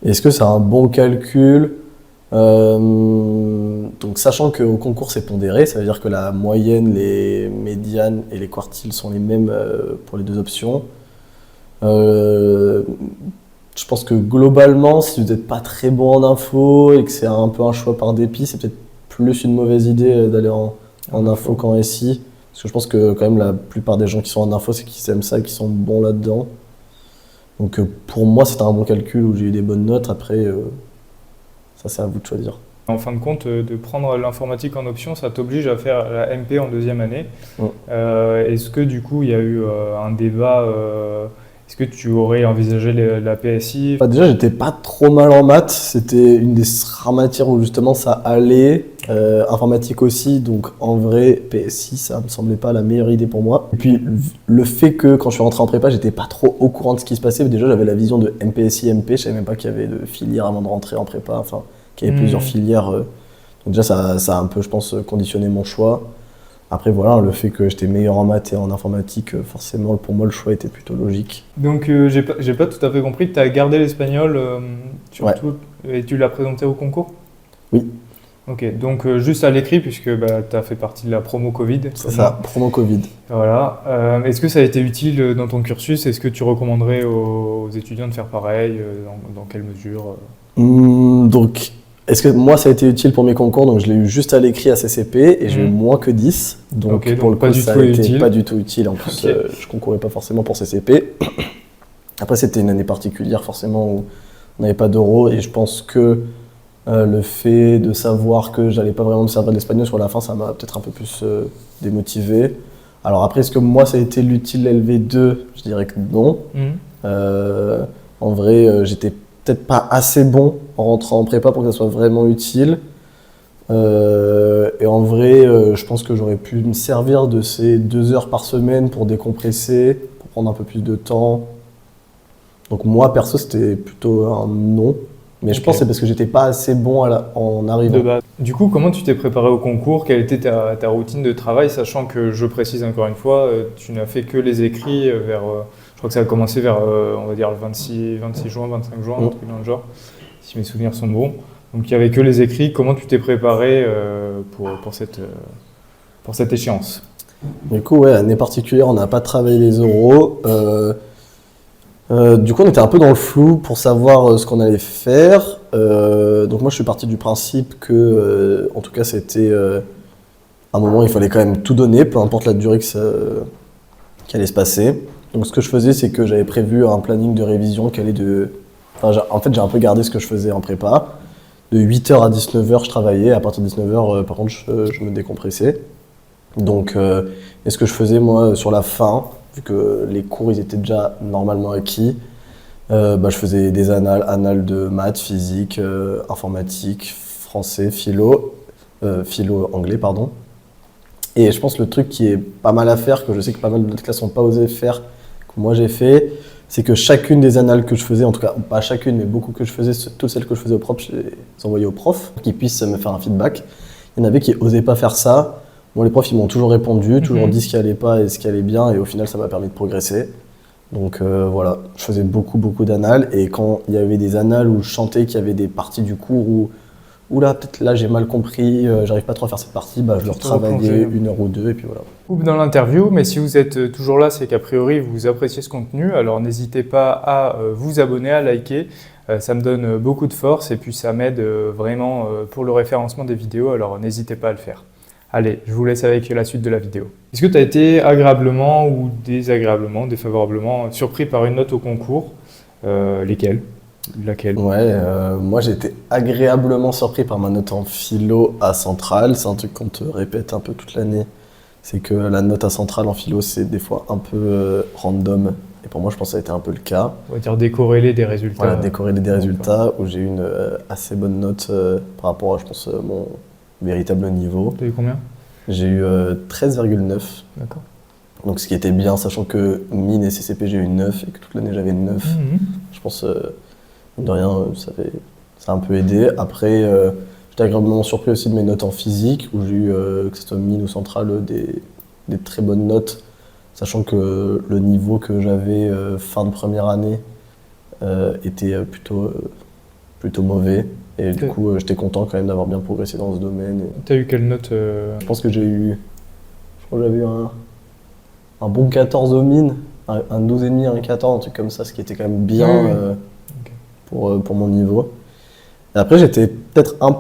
Est-ce que c'est un bon calcul? Donc sachant qu'au concours c'est pondéré, ça veut dire que la moyenne, les médianes et les quartiles sont les mêmes pour les deux options. Je pense que globalement, si vous n'êtes pas très bon en info et que c'est un peu un choix par dépit, c'est peut-être plus une mauvaise idée d'aller en info qu'en SI. Parce que je pense que quand même la plupart des gens qui sont en info, c'est qu'ils aiment ça et qu'ils sont bons là-dedans. Donc pour moi, c'était un bon calcul où j'ai eu des bonnes notes. Après, ça c'est à vous de choisir. En fin de compte, de prendre l'informatique en option, ça t'oblige à faire la MP en deuxième année. Ouais. Est-ce que du coup, il y a eu un débat est-ce que tu aurais envisagé la PSI? Bah, déjà, j'étais pas trop mal en maths. C'était une des rares matières où justement ça allait. Informatique aussi, donc en vrai, PSI, ça me semblait pas la meilleure idée pour moi. Et puis, le fait que quand je suis rentré en prépa, j'étais pas trop au courant de ce qui se passait. Déjà, j'avais la vision de MPSI, MP. Je savais même pas qu'il y avait de filières avant de rentrer en prépa. Enfin, qu'il y avait plusieurs filières. Donc, déjà, ça a un peu, je pense, conditionné mon choix. Après, voilà, le fait que j'étais meilleur en maths et en informatique, forcément, pour moi, le choix était plutôt logique. Donc, j'ai pas tout à fait compris. Tu as gardé l'espagnol surtout et tu l'as présenté au concours? Oui. Ok, donc juste à l'écrit, puisque bah, tu as fait partie de la promo Covid. C'est ça, promo Covid. Voilà. Est-ce que ça a été utile dans ton cursus? Est-ce que tu recommanderais aux étudiants de faire pareil? Dans quelle mesure? Donc, est-ce que moi, ça a été utile pour mes concours? Donc, je l'ai eu juste à l'écrit à CCP et j'ai eu moins que 10. Donc, Ok, pour donc le pas coup, du ça tout a été utile. pas du tout utile. En plus, Ok. je concourais pas forcément pour CCP. Après, c'était une année particulière, forcément, où on n'avait pas d'euros. Et je pense que le fait de savoir que j'allais pas vraiment me servir de l'espagnol sur la fin, ça m'a peut-être un peu plus démotivé. Alors après, est-ce que moi, ça a été l'utile LV2? Je dirais que non. En vrai, j'étais peut-être pas assez bon en rentrant en prépa pour que ça soit vraiment utile. Et en vrai, je pense que j'aurais pu me servir de ces 2 heures par semaine pour décompresser, pour prendre un peu plus de temps. Donc moi, perso, c'était plutôt un non. Mais je Ok. pense que c'est parce que j'étais pas assez bon en arrivant. De base. Du coup, comment tu t'es préparé au concours? Quelle était ta routine de travail, sachant que, je précise encore une fois, tu n'as fait que les écrits vers... je crois que ça a commencé vers, on va dire, le 26 juin, 25 juin, un truc dans le genre, si mes souvenirs sont bons. Donc il n'y avait que les écrits. Comment tu t'es préparé pour cette échéance? Du coup, ouais, année particulière, on n'a pas travaillé les euros. Du coup, on était un peu dans le flou pour savoir ce qu'on allait faire. Donc moi, je suis parti du principe que, en tout cas, c'était un moment où il fallait quand même tout donner, peu importe la durée qui allait se passer. Donc ce que je faisais, c'est que j'avais prévu un planning de révision qui allait de Enfin, en fait, j'ai un peu gardé ce que je faisais en prépa. De 8h à 19h, je travaillais. À partir de 19h, par contre, je me décompressais. Donc, et ce que je faisais, moi, sur la fin, vu que les cours, ils étaient déjà normalement acquis, je faisais des annales de maths, physique, informatique, français, philo anglais, pardon. Et je pense que le truc qui est pas mal à faire, que je sais que pas mal d'autres classes n'ont pas osé faire, que moi j'ai fait, c'est que chacune des annales que je faisais, en tout cas pas chacune, mais beaucoup que je faisais, toutes celles que je faisais au prof, je les envoyais au prof, pour qu'ils puissent me faire un feedback. Il y en avait qui n'osaient pas faire ça. Moi, les profs, ils m'ont toujours répondu, toujours dit ce qui allait pas et ce qui allait bien, et au final, ça m'a permis de progresser. Donc voilà, je faisais beaucoup d'annales, et quand il y avait des annales où je sentais qu'il y avait des parties du cours où là, peut-être là, j'ai mal compris, j'arrive pas trop à faire cette partie, je le retravaillais 1 heure ou 2, et puis voilà. Coupe dans l'interview, mais si vous êtes toujours là, c'est qu'a priori vous appréciez ce contenu, alors n'hésitez pas à vous abonner, à liker, ça me donne beaucoup de force et puis ça m'aide vraiment pour le référencement des vidéos, alors n'hésitez pas à le faire. Allez, je vous laisse avec la suite de la vidéo. Est-ce que tu as été agréablement ou désagréablement, défavorablement surpris par une note au concours? Lesquelles? Laquelle? Ouais, moi j'ai été agréablement surpris par ma note en philo à Centrale. C'est un truc qu'on te répète un peu toute l'année. C'est que la note à Centrale en philo, c'est des fois un peu random. Et pour moi, je pense que ça a été un peu le cas. On va dire décorrélé des résultats. Voilà, décorrélé des résultats, où j'ai eu une assez bonne note par rapport à, je pense, mon véritable niveau. Tu as eu combien? J'ai eu 13,9. D'accord. Donc ce qui était bien, sachant que mine et CCP, j'ai eu 9 et que toute l'année j'avais 9. Je pense, de rien, ça a un peu aidé. Après, j'étais agréablement surpris aussi de mes notes en physique, où j'ai eu, que ce soit mine ou centrale, des très bonnes notes, sachant que le niveau que j'avais fin de première année était plutôt mauvais. Et du coup, j'étais content quand même d'avoir bien progressé dans ce domaine. Tu as eu quelle note Je pense que j'avais eu un bon 14 au mine, un 12,5, un 14, un truc comme ça, ce qui était quand même bien pour mon niveau. Et après, j'étais peut-être un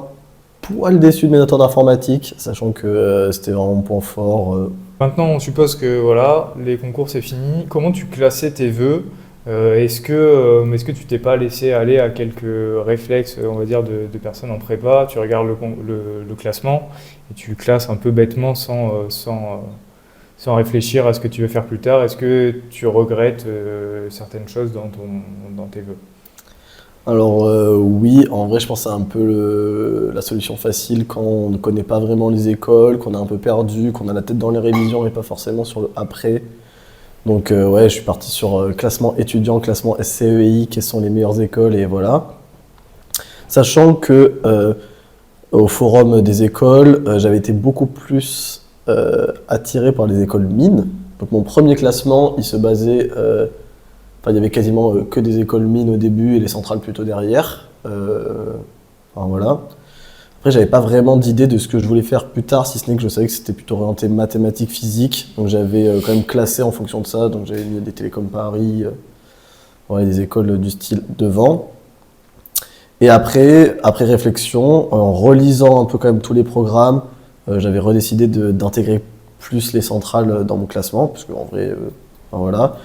poil déçu de mes notes en informatique, sachant que c'était vraiment mon point fort. Maintenant, on suppose que voilà, les concours c'est fini. Comment tu classais tes vœux? Est-ce que tu t'es pas laissé aller à quelques réflexes, on va dire, de personnes en prépa? Tu regardes le classement et tu le classes un peu bêtement sans réfléchir à ce que tu veux faire plus tard. Est-ce que tu regrettes certaines choses dans tes vœux? Alors oui, en vrai, je pense que c'est un peu la solution facile quand on ne connaît pas vraiment les écoles, qu'on est un peu perdu, qu'on a la tête dans les révisions et pas forcément sur le après. Donc ouais, je suis parti sur classement étudiant, classement SCEI, quelles sont les meilleures écoles, et voilà. Sachant que au forum des écoles, j'avais été beaucoup plus attiré par les écoles mines. Donc mon premier classement, il se basait, il y avait quasiment que des écoles mines au début et les centrales plutôt derrière. Voilà. Après, j'avais pas vraiment d'idée de ce que je voulais faire plus tard, si ce n'est que je savais que c'était plutôt orienté mathématiques, physique. Donc j'avais quand même classé en fonction de ça. Donc j'avais mis des Télécoms Paris, des écoles du style devant. Et après réflexion, en relisant un peu quand même tous les programmes, j'avais redécidé d'intégrer plus les centrales dans mon classement, parce qu'en vrai, voilà.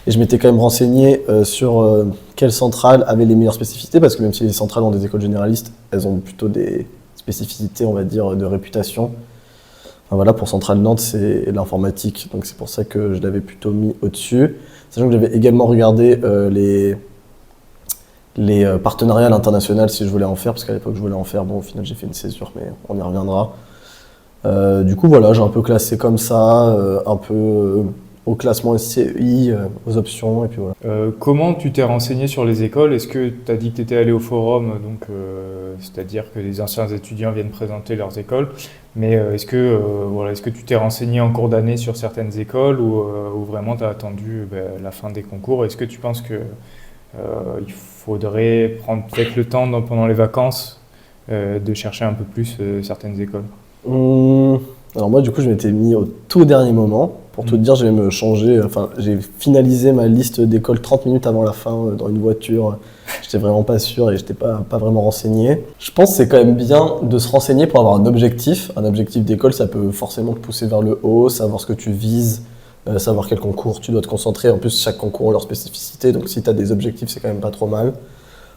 Et je m'étais quand même renseigné sur quelles centrales avaient les meilleures spécificités, parce que même si les centrales ont des écoles généralistes, elles ont plutôt des spécificités, on va dire, de réputation. Voilà, pour Centrale Nantes, c'est l'informatique, donc c'est pour ça que je l'avais plutôt mis au-dessus. Sachant que j'avais également regardé les partenariats à l'international si je voulais en faire, parce qu'à l'époque je voulais en faire, bon au final j'ai fait une césure, mais on y reviendra. Du coup voilà, j'ai un peu classé comme ça, un peu au classement SCI, aux options, et puis voilà. Comment tu t'es renseigné sur les écoles? Est-ce que tu as dit que tu étais allé au forum, donc c'est-à-dire que les anciens étudiants viennent présenter leurs écoles, mais est-ce que tu t'es renseigné en cours d'année sur certaines écoles ou vraiment tu as attendu la fin des concours? Est-ce que tu penses que il faudrait prendre peut-être le temps pendant les vacances de chercher un peu plus certaines écoles? Alors moi du coup je m'étais mis au tout dernier moment. Pour te dire, je vais me changer, j'ai finalisé ma liste d'écoles 30 minutes avant la fin dans une voiture. J'étais vraiment pas sûr et j'étais pas vraiment renseigné. Je pense que c'est quand même bien de se renseigner pour avoir un objectif. Un objectif d'école, ça peut forcément te pousser vers le haut, savoir ce que tu vises, savoir quel concours tu dois te concentrer. En plus, chaque concours a leur spécificité, donc si tu as des objectifs, c'est quand même pas trop mal.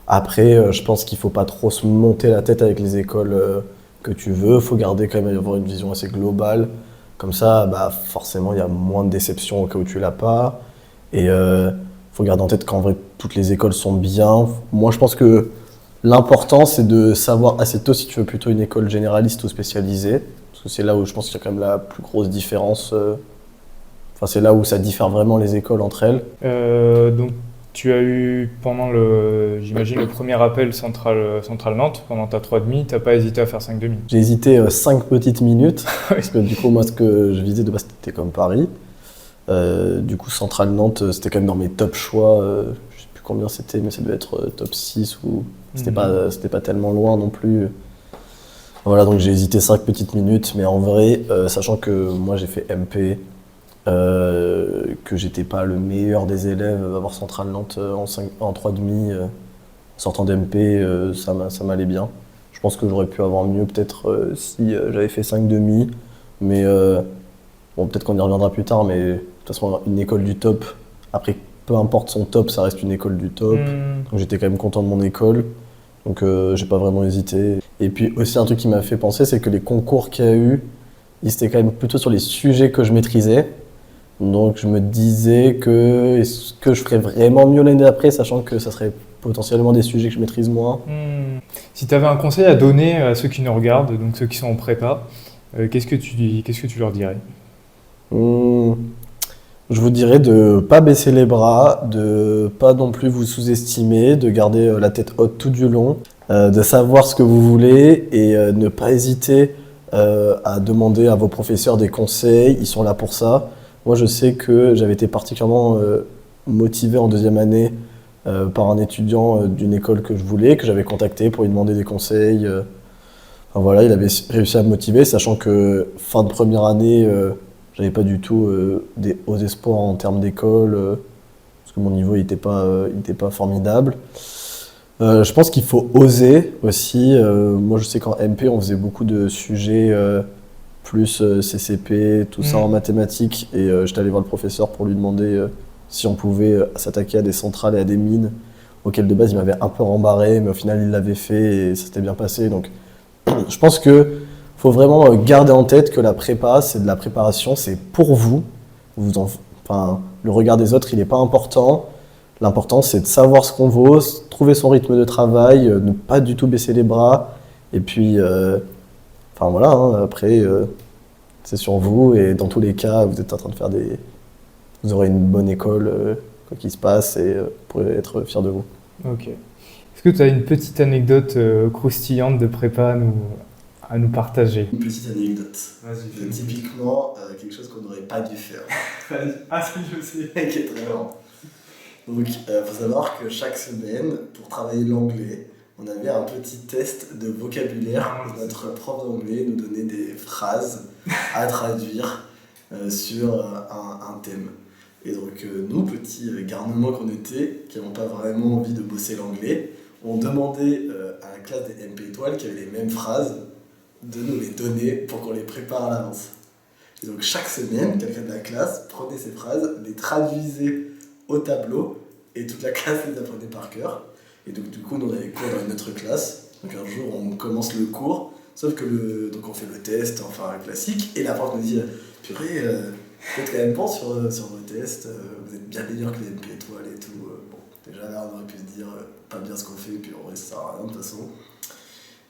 Après, je pense qu'il faut pas trop se monter la tête avec les écoles que tu veux. Il faut garder quand même avoir une vision assez globale. Comme ça, bah, forcément, il y a moins de déception au cas où tu l'as pas. Et faut garder en tête qu'en vrai, toutes les écoles sont bien. Moi, je pense que l'important, c'est de savoir assez tôt si tu veux plutôt une école généraliste ou spécialisée. Parce que c'est là où je pense qu'il y a quand même la plus grosse différence. Enfin, c'est là où ça diffère vraiment les écoles entre elles. Donc, tu as eu pendant j'imagine, le premier appel central Nantes, pendant ta 3,5, t'as pas hésité à faire 5,5. J'ai hésité 5 petites minutes. Parce que du coup, moi, ce que je visais de base, c'était comme Paris. Du coup, Centrale Nantes, c'était quand même dans mes top choix. Je sais plus combien c'était, mais ça devait être top 6 ou c'était pas tellement loin non plus. Voilà, donc j'ai hésité 5 petites minutes, mais en vrai, sachant que moi j'ai fait MP, que j'étais pas le meilleur des élèves, avoir Centrale Nantes en 3,5, sortant d'MP, ça m'allait bien. Je pense que j'aurais pu avoir mieux peut-être si j'avais fait 5,5, mais bon, peut-être qu'on y reviendra plus tard, mais de toute façon, une école du top, après, peu importe son top, ça reste une école du top. Donc j'étais quand même content de mon école, donc j'ai pas vraiment hésité. Et puis aussi, un truc qui m'a fait penser, c'est que les concours qu'il y a eu, ils étaient quand même plutôt sur les sujets que je maîtrisais. Donc je me disais que est-ce que je ferais vraiment mieux l'année d'après, sachant que ça serait potentiellement des sujets que je maîtrise moins. Si tu avais un conseil à donner à ceux qui nous regardent, donc ceux qui sont en prépa, qu'est-ce que tu leur dirais? Hmm, Je vous dirais de pas baisser les bras, de pas non plus vous sous-estimer, de garder la tête haute tout du long, de savoir ce que vous voulez et ne pas hésiter à demander à vos professeurs des conseils. Ils sont là pour ça. Moi, je sais que j'avais été particulièrement motivé en deuxième année par un étudiant d'une école que je voulais, que j'avais contacté pour lui demander des conseils. Enfin, voilà, il avait réussi à me motiver, sachant que fin de première année, j'avais pas du tout des hauts espoirs en termes d'école, parce que mon niveau il était pas formidable. Je pense qu'il faut oser aussi. Moi, je sais qu'en MP, on faisait beaucoup de sujets plus CCP, tout ça en mathématiques, et j'étais allé voir le professeur pour lui demander si on pouvait s'attaquer à des centrales et à des mines, auxquelles de base il m'avait un peu rembarré, mais au final il l'avait fait et ça s'était bien passé. Donc je pense que faut vraiment garder en tête que la prépa, c'est de la préparation, c'est pour vous. Enfin, le regard des autres, il n'est pas important. L'important, c'est de savoir ce qu'on vaut, trouver son rythme de travail, ne pas du tout baisser les bras. Et puis, enfin voilà, hein, après, c'est sur vous. Et dans tous les cas, vous êtes en train de faire vous aurez une bonne école, quoi qu'il se passe, et vous pourrez être fiers de vous. Ok. Est-ce que tu as une petite anecdote croustillante de prépa à nous partager? Une petite anecdote. Vas-y, Typiquement, quelque chose qu'on n'aurait pas dû faire. Vas-y. Ah, si, je sais. Qui est très marrant. Donc, faut savoir que chaque semaine, pour travailler l'anglais, on avait un petit test de vocabulaire. Notre prof d'anglais nous donnait des phrases à traduire sur un thème. Et donc, nous, petits garnements qu'on était, qui n'avons pas vraiment envie de bosser l'anglais, on demandait à la classe des MP étoiles qui avait les mêmes phrases de nous les donner pour qu'on les prépare à l'avance. Et donc, chaque semaine, quelqu'un de la classe prenait ces phrases, les traduisait au tableau et toute la classe les apprenait par cœur. Et donc du coup, nous on avait cours dans notre classe. Donc un jour, on commence le cours, sauf que donc on fait le test, enfin classique, et la prof nous dit purée, faites quand même pense sur vos tests, vous êtes bien meilleurs que les MP étoiles et tout. Bon, déjà là, on aurait pu se dire pas bien ce qu'on fait, puis en vrai, ça sert à rien de toute façon.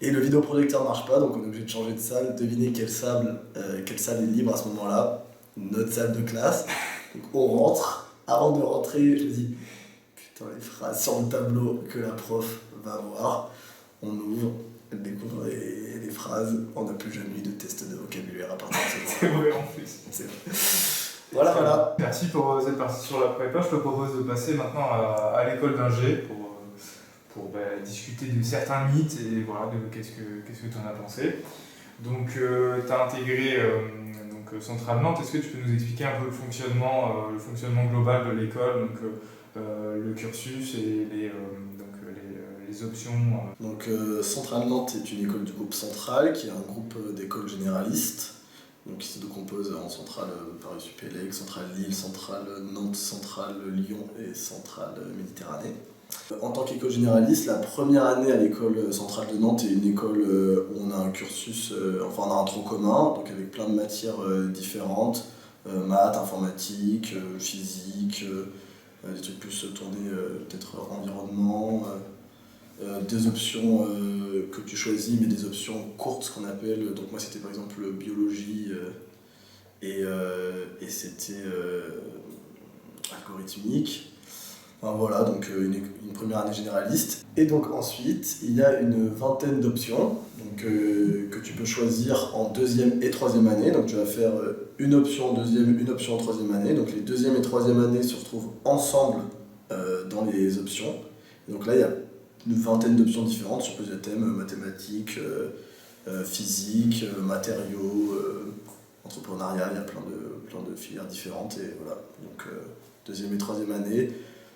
Et le vidéoprojecteur marche pas, donc on est obligé de changer de salle. Devinez quelle salle est libre à ce moment-là. Notre salle de classe. Donc on rentre. Avant de rentrer, je me dis putain, les phrases sur le tableau que la prof va voir. On ouvre, elle découvre les phrases. On n'a plus jamais eu de test de vocabulaire à partir de ce moment. C'est vrai en plus. C'est vrai. Voilà. Merci pour cette partie sur la prépa. Je te propose de passer maintenant à l'école d'ingé pour discuter de certains mythes et voilà, de qu'est-ce que tu en as pensé. Donc, tu as intégré Centrale Nantes. Est-ce que tu peux nous expliquer un peu le fonctionnement global de l'école, donc le cursus et les options Donc, Centrale Nantes est une école du groupe Central, qui est un groupe d'écoles généralistes. Donc, qui se décompose en Centrale Paris-Supélec, Centrale Lille, Centrale Nantes, Centrale Lyon et Centrale Méditerranée. En tant qu'école généraliste, la première année à l'école centrale de Nantes est une école où on a un cursus, enfin on a un tronc commun, donc avec plein de matières différentes, maths, informatique, physique, des trucs plus tournés peut-être environnement, des options que tu choisis, mais des options courtes, ce qu'on appelle. Donc moi c'était par exemple biologie et c'était algorithmique. Enfin, voilà, donc une première année généraliste. Et donc ensuite, il y a une vingtaine d'options donc, que tu peux choisir en deuxième et troisième année. Donc tu vas faire une option en deuxième, une option en troisième année. Donc les deuxième et troisième années se retrouvent ensemble dans les options. Et donc là, il y a une vingtaine d'options différentes sur plusieurs thèmes, mathématiques, physique, matériaux, entrepreneuriat, il y a plein de filières différentes. Et voilà, donc deuxième et troisième année.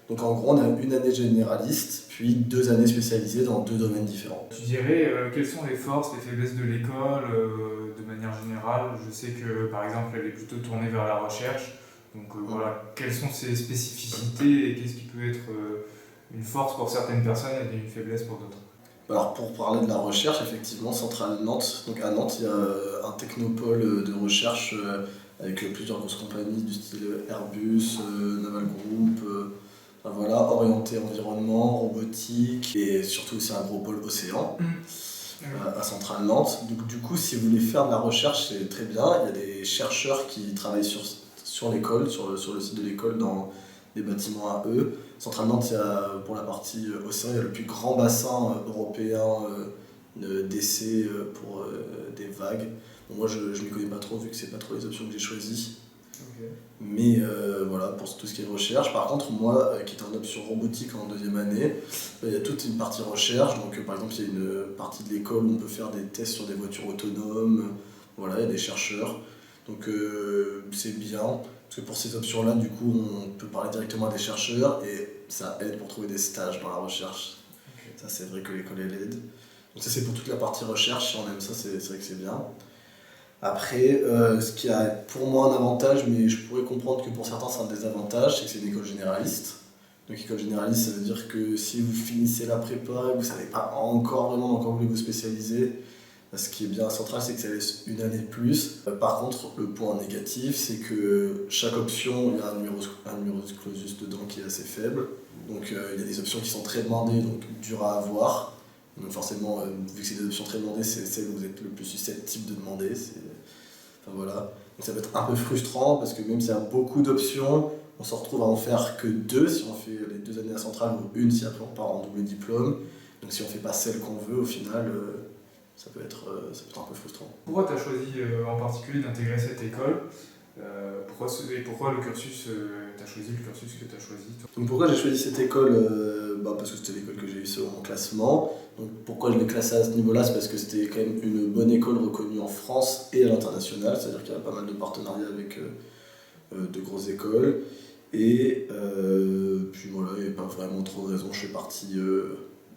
Donc en gros, on a une année généraliste, puis 2 années spécialisées dans 2 domaines différents. Tu dirais quelles sont les forces, les faiblesses de l'école de manière générale? Je sais que par exemple elle est plutôt tournée vers la recherche. Donc voilà, quelles sont ses spécificités et qu'est-ce qui peut être une force pour certaines personnes et une faiblesse pour d'autres? Alors pour parler de la recherche, effectivement, Centrale Nantes, donc à Nantes, il y a un technopôle de recherche avec plusieurs grosses compagnies du style Airbus, Naval Group, enfin, voilà, orienté environnement, robotique et surtout aussi un gros pôle océan à Centrale Nantes. Donc du coup, si vous voulez faire de la recherche, c'est très bien. Il y a des chercheurs qui travaillent sur l'école, sur le site de l'école dans des bâtiments à eux. Centrale Nantes, il y a, pour la partie océan, il y a le plus grand bassin européen d'essai pour des vagues. Bon, moi, je ne m'y connais pas trop vu que c'est pas trop les options que j'ai choisies. Okay. Mais voilà, pour tout ce qui est recherche. Par contre, moi, qui étais en option robotique en deuxième année, il y a toute une partie recherche. Donc, par exemple, il y a une partie de l'école où on peut faire des tests sur des voitures autonomes. Voilà, il y a des chercheurs. Donc, c'est bien. Parce que pour ces options-là, du coup, on peut parler directement à des chercheurs et ça aide pour trouver des stages dans la recherche. Okay. Ça, c'est vrai que l'école, elle aide. Donc, ça, c'est pour toute la partie recherche. Si on aime ça, c'est vrai que c'est bien. Après, ce qui a pour moi un avantage, mais je pourrais comprendre que pour certains c'est un désavantage, c'est que c'est une école généraliste. Donc école généraliste, ça veut dire que si vous finissez la prépa et que vous ne savez pas encore vraiment dans quoi vous voulez vous spécialiser, ce qui est bien central, c'est que ça laisse une année de plus. Par contre, le point négatif, c'est que chaque option, il y a un numerus clausus dedans qui est assez faible. Donc il y a des options qui sont très demandées, donc dures à avoir. Donc forcément, vu que c'est des options très demandées, c'est celle où vous êtes le plus susceptible de demander. Enfin, voilà. Donc ça peut être un peu frustrant parce que même s'il y a beaucoup d'options, on se retrouve à en faire que 2 si on fait les 2 années à Centrale ou une si après on part en double diplôme. Donc si on ne fait pas celle qu'on veut, au final, ça peut être un peu frustrant. Pourquoi tu as choisi en particulier d'intégrer cette école pourquoi le cursus, tu as choisi le cursus que tu as choisi toi? Donc pourquoi j'ai choisi cette école parce que c'était l'école que j'ai eu selon mon classement. Donc pourquoi je l'ai classée à ce niveau-là, c'est parce que c'était quand même une bonne école reconnue en France et à l'international, c'est-à-dire qu'il y a pas mal de partenariats avec de grosses écoles. Et puis voilà, il n'y avait pas vraiment trop de raisons, je fais partie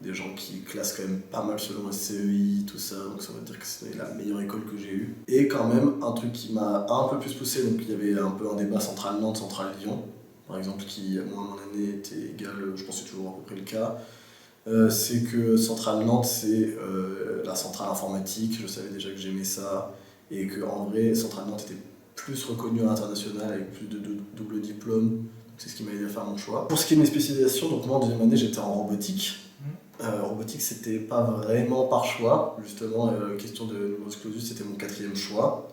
des gens qui classent quand même pas mal selon le CEI, tout ça, donc ça veut dire que c'était la meilleure école que j'ai eue. Et quand même, un truc qui m'a un peu plus poussé, donc il y avait un peu un débat Centrale-Nantes, Centrale-Lyon, par exemple, qui, moi, à mon année, était égal, je pense que c'est toujours à peu près le cas. C'est que Centrale Nantes, c'est la centrale informatique, je savais déjà que j'aimais ça, et qu'en vrai, Centrale Nantes était plus reconnue à l'international avec plus de double diplôme, c'est ce qui m'a aidé à faire mon choix. Pour ce qui est de mes spécialisations, donc moi en deuxième année j'étais en robotique. Robotique, c'était pas vraiment par choix, justement, question de numerus clausus, c'était mon 4e choix.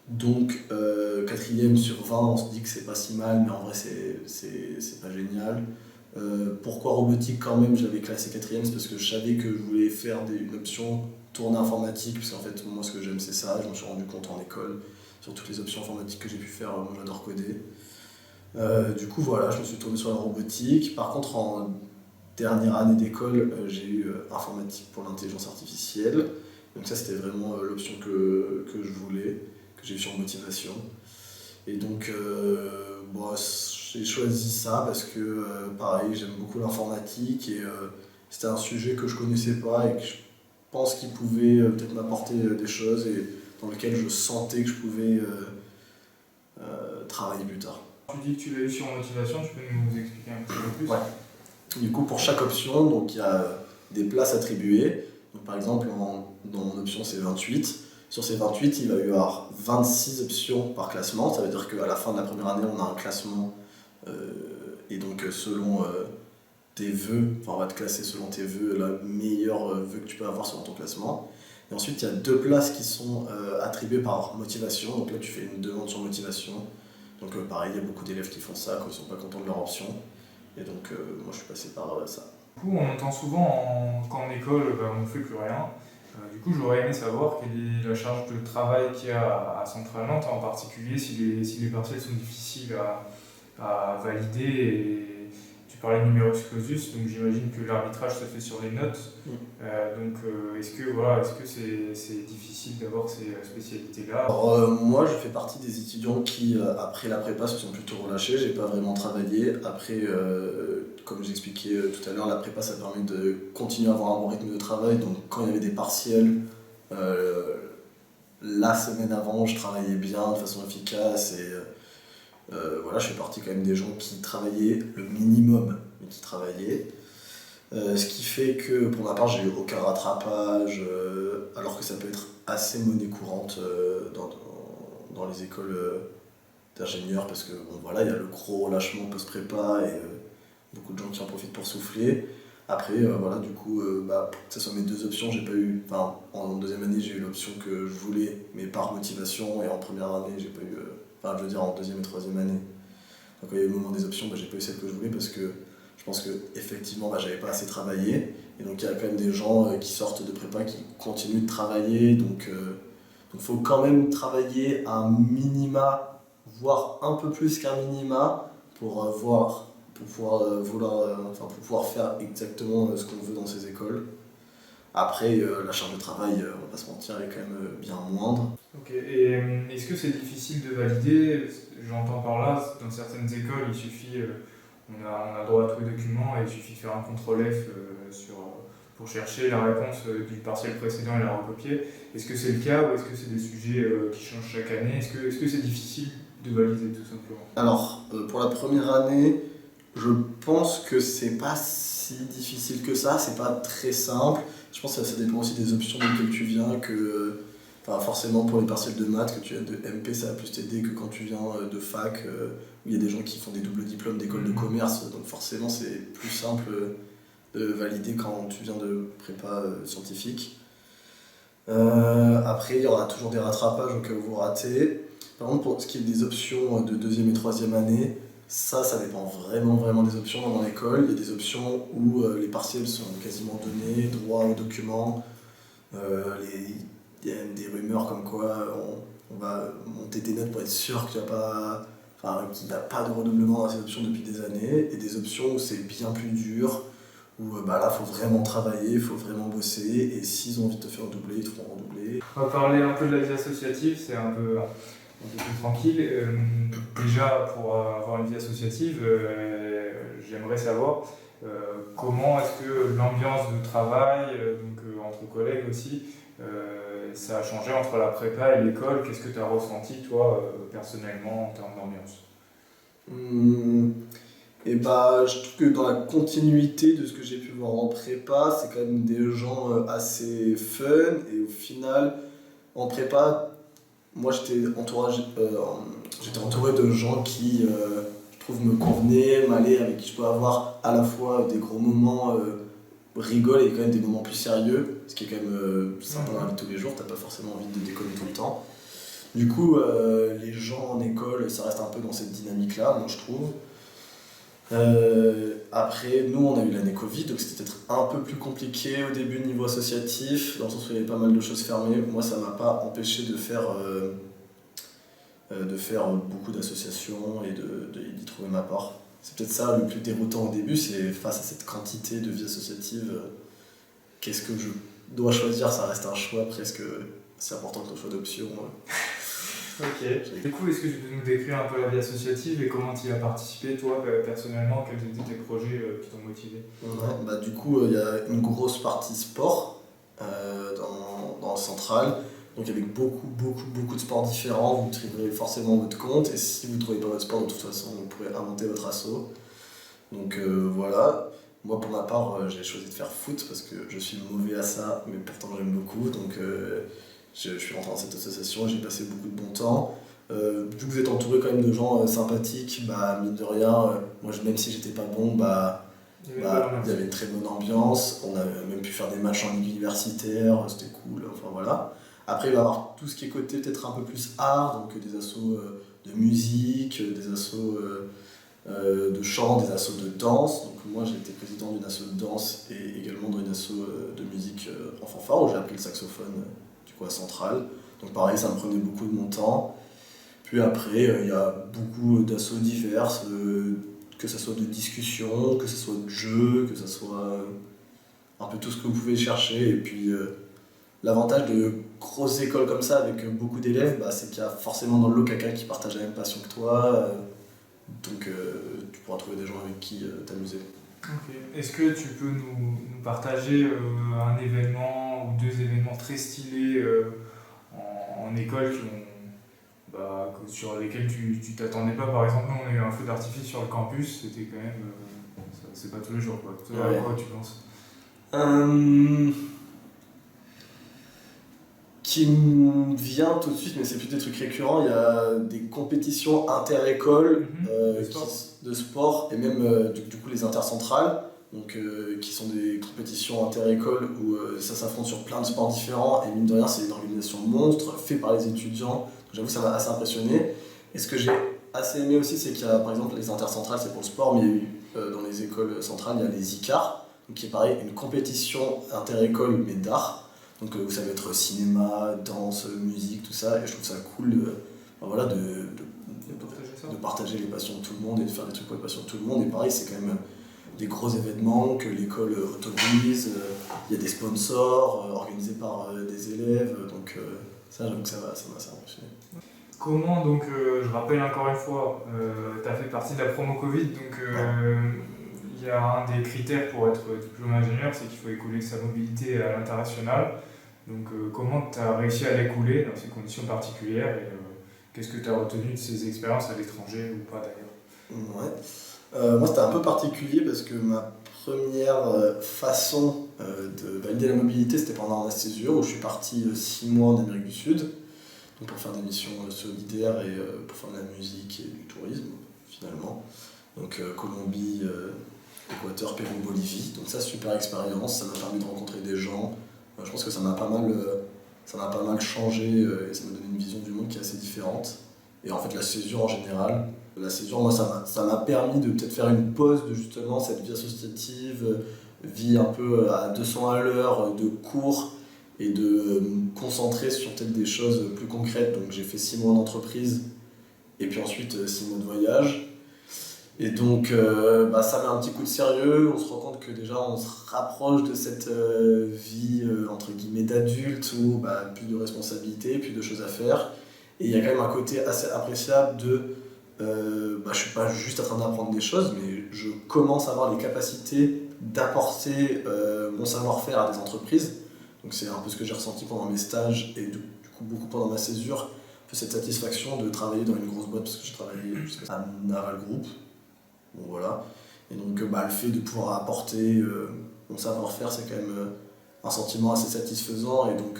Donc 4e sur 20, on se dit que c'est pas si mal, mais en vrai c'est pas génial. Pourquoi robotique quand même, je l'avais classé 4e, c'est parce que je savais que je voulais faire une option tournée informatique, parce qu'en fait moi ce que j'aime c'est ça, je me suis rendu compte en école, sur toutes les options informatiques que j'ai pu faire, moi j'adore coder. Du coup voilà, je me suis tourné sur la robotique. Par contre en dernière année d'école, j'ai eu informatique pour l'intelligence artificielle, donc ça c'était vraiment l'option que je voulais, que j'ai eu sur motivation. Et donc bon, j'ai choisi ça parce que pareil, j'aime beaucoup l'informatique et c'était un sujet que je connaissais pas et que je pense qu'il pouvait peut-être m'apporter des choses et dans lequel je sentais que je pouvais travailler plus tard. Tu dis que tu l'as eu sur motivation, tu peux nous expliquer un petit peu plus? Ouais. Du coup, pour chaque option, donc, il y a des places attribuées. Donc, par exemple, dans mon option, c'est 28. Sur ces 28, il va y avoir 26 options par classement. Ça veut dire qu'à la fin de la première année, on a un classement. Et donc, selon tes vœux, enfin, on va te classer selon tes vœux, la meilleure vœu que tu peux avoir selon ton classement. Et ensuite, il y a 2 places qui sont attribuées par motivation. Donc là, tu fais une demande sur motivation. Donc pareil, il y a beaucoup d'élèves qui font ça quand ils ne sont pas contents de leur option. Et donc, moi, je suis passé par ça. Du coup, on entend souvent qu'en école, on ne fait plus rien. Du coup, j'aurais aimé savoir quelle est la charge de travail qu'il y a à Centrale Nantes, en particulier si les partiels sont difficiles à valider. Et tu parlais de numerus clausus, donc j'imagine que l'arbitrage se fait sur les notes. Est-ce que c'est difficile d'avoir ces spécialités-là? Alors, moi, je fais partie des étudiants qui, après la prépa, se sont plutôt relâchés. J'ai pas vraiment travaillé. Après, comme j'expliquais tout à l'heure, la prépa, ça permet de continuer à avoir un bon rythme de travail. Donc, quand il y avait des partiels, la semaine avant, je travaillais bien, de façon efficace. Et voilà, je fais partie quand même des gens qui travaillaient le minimum, mais qui travaillaient. Ce qui fait que pour ma part, j'ai eu aucun rattrapage, alors que ça peut être assez monnaie courante dans les écoles d'ingénieurs, parce que bon, voilà, il y a le gros relâchement post-prépa et beaucoup de gens qui en profitent pour souffler. Après, voilà, du coup, que ce soit mes 2 options, j'ai pas eu. Enfin, en deuxième année, j'ai eu l'option que je voulais, mais par motivation, et en première année, j'ai pas eu. Je veux dire, en deuxième et troisième année. Donc, quand il y a eu le moment des options, j'ai pas eu celle que je voulais parce que je pense qu'effectivement, j'avais pas assez travaillé. Et donc, il y a quand même des gens qui sortent de prépa qui continuent de travailler. Donc, il faut quand même travailler à un minima, voire un peu plus qu'un minima, pour pouvoir faire exactement ce qu'on veut dans ces écoles. Après, la charge de travail, on va pas se mentir, elle est quand même bien moindre. Ok, et est-ce que c'est difficile de valider? J'entends par là, dans certaines écoles, il suffit, on a droit à tous les documents et il suffit de faire un contrôle F pour chercher la réponse du partiel précédent et la recopier. Est-ce que c'est le cas ou est-ce que c'est des sujets qui changent chaque année? Est-ce que c'est difficile de valider tout simplement? Alors, pour la première année, je pense que c'est pas si difficile que ça, c'est pas très simple. Je pense que ça dépend aussi des options desquelles tu viens, forcément pour les partiels de maths, que tu viens de MP, ça va plus t'aider que quand tu viens de fac, où il y a des gens qui font des doubles diplômes d'école de commerce, donc forcément c'est plus simple de valider quand tu viens de prépa scientifique. Après, il y aura toujours des rattrapages au cas où vous ratez. Par contre, pour ce qui est des options de deuxième et troisième année, ça dépend vraiment des options dans mon école. Il y a des options où les partiels sont quasiment donnés, droit aux documents. Il y a même des rumeurs comme quoi on va monter tes notes pour être sûr qu'il n'y a pas de redoublement dans ces options depuis des années. Et des options où c'est bien plus dur, où là, il faut vraiment travailler, il faut vraiment bosser. Et s'ils ont envie de te faire redoubler, ils te feront redoubler. On va parler un peu de la vie associative, c'est un peu plus tranquille. Déjà, pour avoir une vie associative, j'aimerais savoir comment est-ce que l'ambiance de travail, entre collègues aussi, ça a changé entre la prépa et l'école. Qu'est-ce que tu as ressenti, toi, personnellement, en termes d'ambiance? Je trouve que dans la continuité de ce que j'ai pu voir en prépa, c'est quand même des gens assez fun. Et au final, en prépa, moi j'étais entouré de gens qui, je trouve, me convenaient, m'allaient, avec qui je peux avoir à la fois des gros moments rigole et quand même des moments plus sérieux, ce qui est quand même sympa dans la vie de tous les jours, t'as pas forcément envie de déconner tout le temps. Du coup, les gens en école, ça reste un peu dans cette dynamique-là, moi je trouve. Après, nous on a eu l'année Covid, donc c'était peut-être un peu plus compliqué au début niveau associatif, dans le sens où il y avait pas mal de choses fermées. Moi ça m'a pas empêché de faire beaucoup d'associations et d'y trouver ma part. C'est peut-être ça le plus déroutant au début, c'est face à cette quantité de vie associative, qu'est-ce que je dois choisir? Ça reste un choix presque, c'est important que le choix d'option. Ok. Du coup, est-ce que tu peux nous décrire un peu la vie associative et comment tu y as participé, toi, personnellement? Quels étaient tes projets qui t'ont motivé? Ouais, du coup, il y a une grosse partie sport dans le central. Donc avec beaucoup de sports différents, vous trouverez forcément votre compte. Et si vous ne trouvez pas votre sport, de toute façon, vous pourrez inventer votre asso. Donc voilà. Moi, pour ma part, j'ai choisi de faire foot parce que je suis mauvais à ça, mais pourtant j'aime beaucoup. Donc, je suis rentré dans cette association et j'ai passé beaucoup de bon temps. Vu que vous êtes entouré quand même de gens sympathiques, bah, mine de rien, moi, même si j'étais pas bon, il y avait une très bonne ambiance. On a même pu faire des matchs en ligue universitaire, c'était cool. Enfin voilà. Après, il va y avoir tout ce qui est côté peut-être un peu plus art, donc des assos de musique, des assos de chant, des assos de danse. Donc moi j'ai été président d'une asso de danse et également d'une asso de musique en fanfare où j'ai appris le saxophone du coup à Centrale. Donc pareil, ça me prenait beaucoup de mon temps. Puis après, il y a beaucoup d'assos diverses, que ce soit de discussion, que ce soit de jeux, que ce soit un peu tout ce que vous pouvez chercher. Et puis l'avantage de grosses écoles comme ça avec beaucoup d'élèves, c'est qu'il y a forcément dans le lot quelqu'un qui partage la même passion que toi. Donc tu pourras trouver des gens avec qui t'amuser. Ok. Est-ce que tu peux nous partager un événement ou deux événements très stylés en école sur lesquels tu t'attendais pas? Par exemple, nous on a eu un feu d'artifice sur le campus, c'était quand même. C'est pas tous les jours quoi. À quoi tu penses? Qui me vient tout de suite, mais c'est plus des trucs récurrents, il y a des compétitions inter-écoles de sport et même du coup les intercentrales, donc, qui sont des compétitions inter-écoles où ça s'affronte sur plein de sports différents et mine de rien c'est une organisation monstre faite par les étudiants, donc j'avoue ça m'a assez impressionné. Et ce que j'ai assez aimé aussi c'est qu'il y a par exemple les intercentrales c'est pour le sport, mais il y a eu dans les écoles centrales il y a les ICAR, donc qui est pareil une compétition inter-école mais d'art. Donc où ça va être cinéma, danse, musique, tout ça, et je trouve ça cool de partager les passions de tout le monde et de faire des trucs pour les passions de tout le monde. Et pareil, c'est quand même des gros événements que l'école autorise, il y a des sponsors organisés par des élèves, donc ça j'avoue que ça m'a assez impressionné. Comment donc, je rappelle encore une fois, tu as fait partie de la promo Covid, donc il y a un des critères pour être diplômé ingénieur, c'est qu'il faut écouler sa mobilité à l'international. Donc comment tu as réussi à l'écouler dans ces conditions particulières et qu'est-ce que tu as retenu de ces expériences à l'étranger ou pas d'ailleurs? Ouais. Moi c'était un peu particulier parce que ma première façon de valider la mobilité c'était pendant un césure où je suis parti 6 mois en Amérique du Sud, donc pour faire des missions solidaires et pour faire de la musique et du tourisme finalement. Donc Colombie, Équateur, Pérou, Bolivie. Donc ça, super expérience, ça m'a permis de rencontrer des gens. Je pense que ça m'a pas mal changé et ça m'a donné une vision du monde qui est assez différente. Et en fait, la césure en général, moi, ça m'a permis de peut-être faire une pause de justement cette vie associative, vie un peu à 200 à l'heure, de cours, et de me concentrer sur peut-être des choses plus concrètes. Donc j'ai fait 6 mois d'entreprise et puis ensuite 6 mois de voyage. Et donc ça met un petit coup de sérieux, on se rend compte que déjà on se rapproche de cette vie entre guillemets d'adulte où plus de responsabilités, plus de choses à faire. Et il y a quand même un côté assez appréciable de je suis pas juste en train d'apprendre des choses, mais je commence à avoir les capacités d'apporter mon savoir-faire à des entreprises. Donc c'est un peu ce que j'ai ressenti pendant mes stages et du coup beaucoup pendant ma césure, un peu cette satisfaction de travailler dans une grosse boîte parce que j'ai travaillé jusqu'à Naval Group. Bon, voilà. Et donc le fait de pouvoir apporter mon savoir-faire, c'est quand même un sentiment assez satisfaisant et donc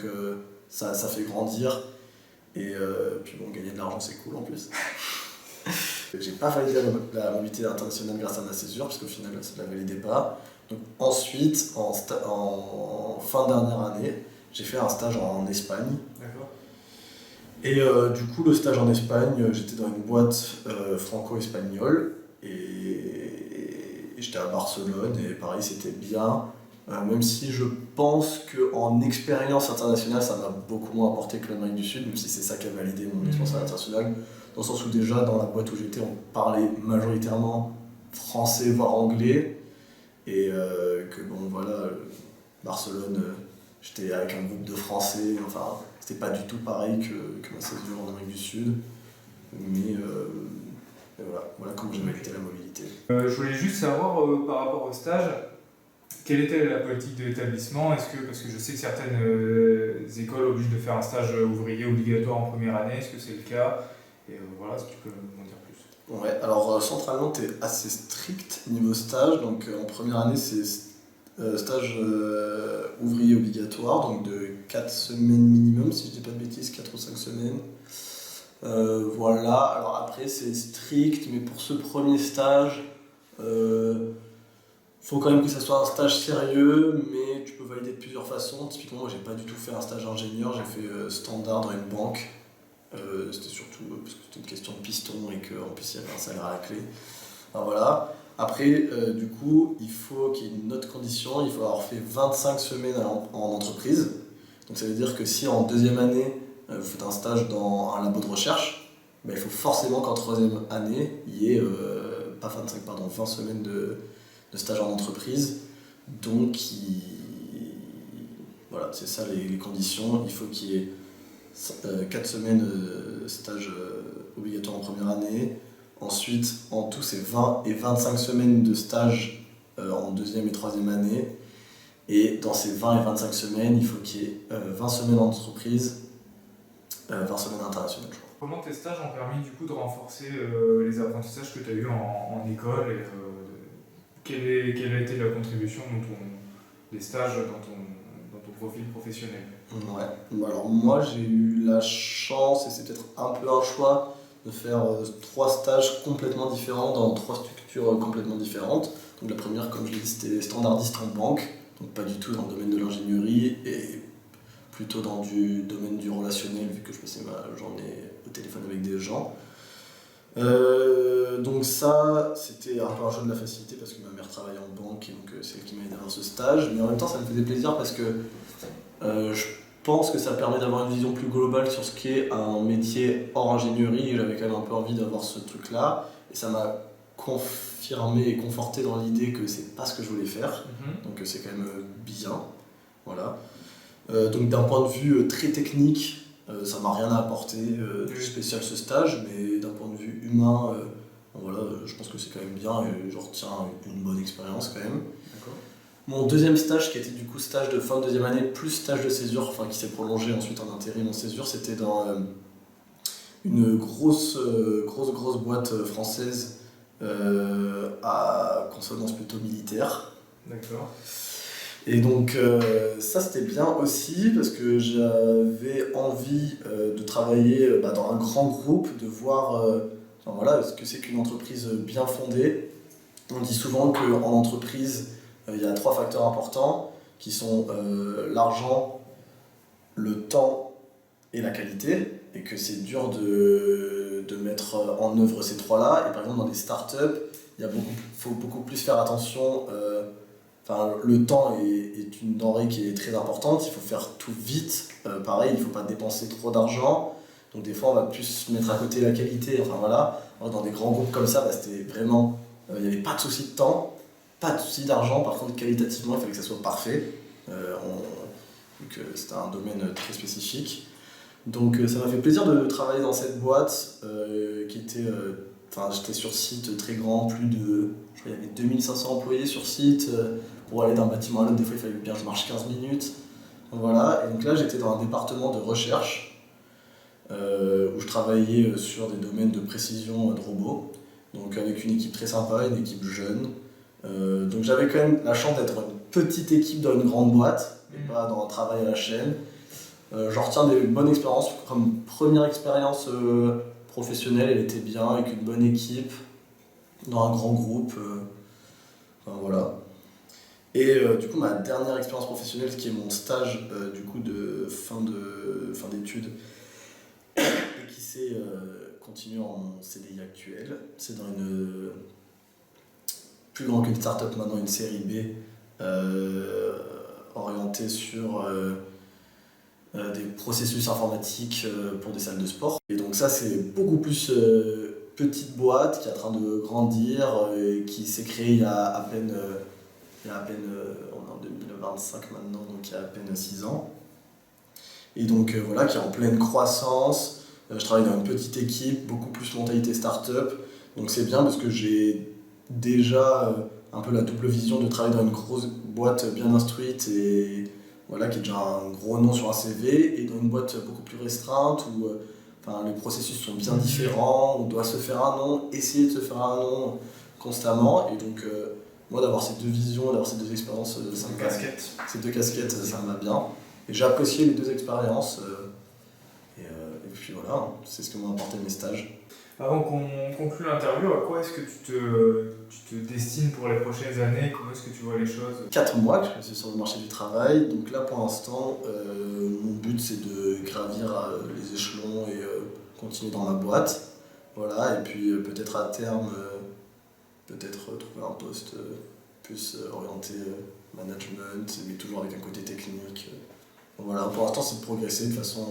ça fait grandir. Et puis bon, gagner de l'argent c'est cool en plus. J'ai pas validé la mobilité internationale grâce à ma césure, parce qu'au final ça ne la validait pas. Donc ensuite, en fin de dernière année, j'ai fait un stage en Espagne. D'accord. Et du coup, le stage en Espagne, j'étais dans une boîte franco-espagnole et j'étais à Barcelone et pareil, c'était bien. Même si je pense qu'en expérience internationale, ça m'a beaucoup moins apporté que l'Amérique du Sud, même si c'est ça qui a validé mon expérience internationale. Dans le sens où déjà, dans la boîte où j'étais, on parlait majoritairement français, voire anglais. Et Barcelone, j'étais avec un groupe de Français, enfin, c'était pas du tout pareil que ma césure en Amérique du Sud. Mais voilà comment j'ai validé la mobilité. Je voulais juste savoir, par rapport au stage, quelle était la politique de l'établissement? Parce que je sais que certaines écoles obligent de faire un stage ouvrier obligatoire en première année, est-ce que c'est le cas? Et voilà, si tu peux m'en dire plus. Ouais, alors centralement, tu es assez strict niveau stage. Donc en première année, c'est stage ouvrier obligatoire, donc de 4 semaines minimum, si je dis pas de bêtises, 4 ou 5 semaines. Voilà, alors après, c'est strict, mais pour ce premier stage, euh, faut quand même que ça soit un stage sérieux, mais tu peux valider de plusieurs façons. Typiquement, moi, j'ai pas du tout fait un stage ingénieur, j'ai fait standard dans une banque. C'était surtout parce que c'était une question de piston et qu'en plus il y avait un salaire à la clé. Alors voilà. Après, du coup, il faut qu'il y ait une autre condition, il faut avoir fait 25 semaines en entreprise. Donc ça veut dire que si en deuxième année, vous faites un stage dans un labo de recherche, ben, il faut forcément qu'en troisième année, il y ait, pas 25, pardon, 20 semaines de stage en entreprise. Donc, voilà, c'est ça les conditions. Il faut qu'il y ait 4 semaines stage obligatoire en première année. Ensuite, en tout, c'est 20 et 25 semaines de stage en deuxième et troisième année. Et dans ces 20 et 25 semaines, il faut qu'il y ait 20 semaines en entreprise, 20 semaines internationales, je crois. Comment tes stages ont permis du coup de renforcer les apprentissages que tu as eus en école et quelle a été la contribution des stages dans ton profil professionnel? Ouais. Bon, alors moi j'ai eu la chance, et c'est peut-être un peu un choix, de faire 3 stages complètement différents dans 3 structures complètement différentes. Donc la première, comme je l'ai dit, c'était standardiste en banque, donc pas du tout dans le domaine de l'ingénierie et plutôt dans du domaine du relationnel, vu que je passais ma journée au téléphone avec des gens. Donc ça, c'était un peu un jeu de la facilité parce que ma mère travaillait en banque et donc c'est elle qui m'a aidé à faire ce stage. Mais en même temps, ça me faisait plaisir parce que je pense que ça permet d'avoir une vision plus globale sur ce qu'est un métier hors ingénierie. Et j'avais quand même un peu envie d'avoir ce truc-là. Et ça m'a confirmé et conforté dans l'idée que c'est pas ce que je voulais faire. Donc c'est quand même bien. Voilà. Donc d'un point de vue très technique, ça m'a rien apporté spécial ce stage, mais d'un point de vue humain, voilà, je pense que c'est quand même bien et je retiens une bonne expérience quand même. D'accord. Mon deuxième stage, qui était du coup stage de fin de deuxième année, plus stage de césure, enfin qui s'est prolongé ensuite en intérim en césure, c'était dans une grosse boîte française à consonance plutôt militaire. D'accord. Et donc ça c'était bien aussi parce que j'avais envie de travailler dans un grand groupe, de voir enfin, voilà, ce que c'est qu'une entreprise bien fondée. On dit souvent qu'en entreprise, il y a 3 facteurs importants qui sont l'argent, le temps et la qualité, et que c'est dur de mettre en œuvre ces 3-là. Et par exemple, dans des startups, faut beaucoup plus faire attention. Enfin, le temps est une denrée qui est très importante, il faut faire tout vite. Pareil, il ne faut pas dépenser trop d'argent. Donc des fois, on va plus mettre à côté la qualité. Enfin voilà, dans des grands groupes comme ça, c'était vraiment... Il n'y avait pas de souci de temps, pas de souci d'argent. Par contre, qualitativement, il fallait que ça soit parfait. Vu que c'était un domaine très spécifique. Donc ça m'a fait plaisir de travailler dans cette boîte qui était... Enfin, j'étais sur site très grand, je crois qu'il y avait 2500 employés sur site. Pour aller d'un bâtiment à l'autre, des fois il fallait bien que je marche 15 minutes. Donc, voilà, et donc là j'étais dans un département de recherche où je travaillais sur des domaines de précision de robots. Donc avec une équipe très sympa, une équipe jeune. Donc j'avais quand même la chance d'être une petite équipe dans une grande boîte, et pas dans un travail à la chaîne. J'en retiens des bonnes expériences. Comme première expérience professionnelle, elle était bien, avec une bonne équipe, dans un grand groupe. Enfin, voilà. Et du coup, ma dernière expérience professionnelle, qui est mon stage du coup de fin d'études, et qui s'est continué en CDI actuel, c'est dans une plus grande qu'une start-up maintenant, une série B, orientée sur des processus informatiques pour des salles de sport. Et donc ça, c'est beaucoup plus petite boîte qui est en train de grandir et qui s'est créée il y a à peine, on est en 2025 maintenant, donc il y a à peine 6 ans. Et donc voilà, qui est en pleine croissance. Je travaille dans une petite équipe, beaucoup plus mentalité start-up. Donc c'est bien parce que j'ai déjà un peu la double vision de travailler dans une grosse boîte bien instruite et voilà, qui est déjà un gros nom sur un CV, et dans une boîte beaucoup plus restreinte où Enfin, les processus sont bien différents, on doit se faire un nom, essayer de se faire un nom constamment. Et donc, moi, d'avoir ces deux visions, d'avoir ces deux expériences, ça me va. Ces deux casquettes, ça me va bien. Et j'ai apprécié les deux expériences. Et puis voilà, c'est ce que m'ont apporté mes stages. Avant qu'on conclue l'interview, à quoi est-ce que tu te destines pour les prochaines années? Comment est-ce que tu vois les choses? 4 mois que je suis sur le marché du travail, donc là pour l'instant, mon but c'est de gravir les échelons et continuer dans ma boîte. Voilà, et puis peut-être à terme, peut-être trouver un poste plus orienté management, mais toujours avec un côté technique. Donc voilà, pour l'instant c'est de progresser de façon.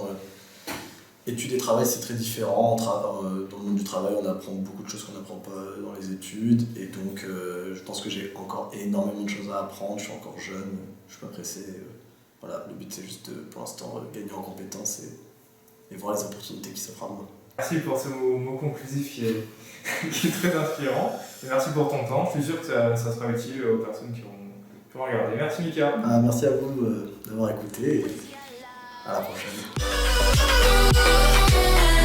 Études et travail, c'est très différent. Dans le monde du travail, on apprend beaucoup de choses qu'on n'apprend pas dans les études. Et donc, je pense que j'ai encore énormément de choses à apprendre. Je suis encore jeune, je suis pas pressé. Voilà, le but, c'est juste, pour l'instant, gagner en compétences et voir les opportunités qui s'offrent à moi. Merci pour ce mot conclusif qui est très inspirant. Et merci pour ton temps. Je suis sûr que ça sera utile aux personnes qui vont regarder. Merci Mika. Merci à vous d'avoir écouté. Et à la prochaine. Yeah.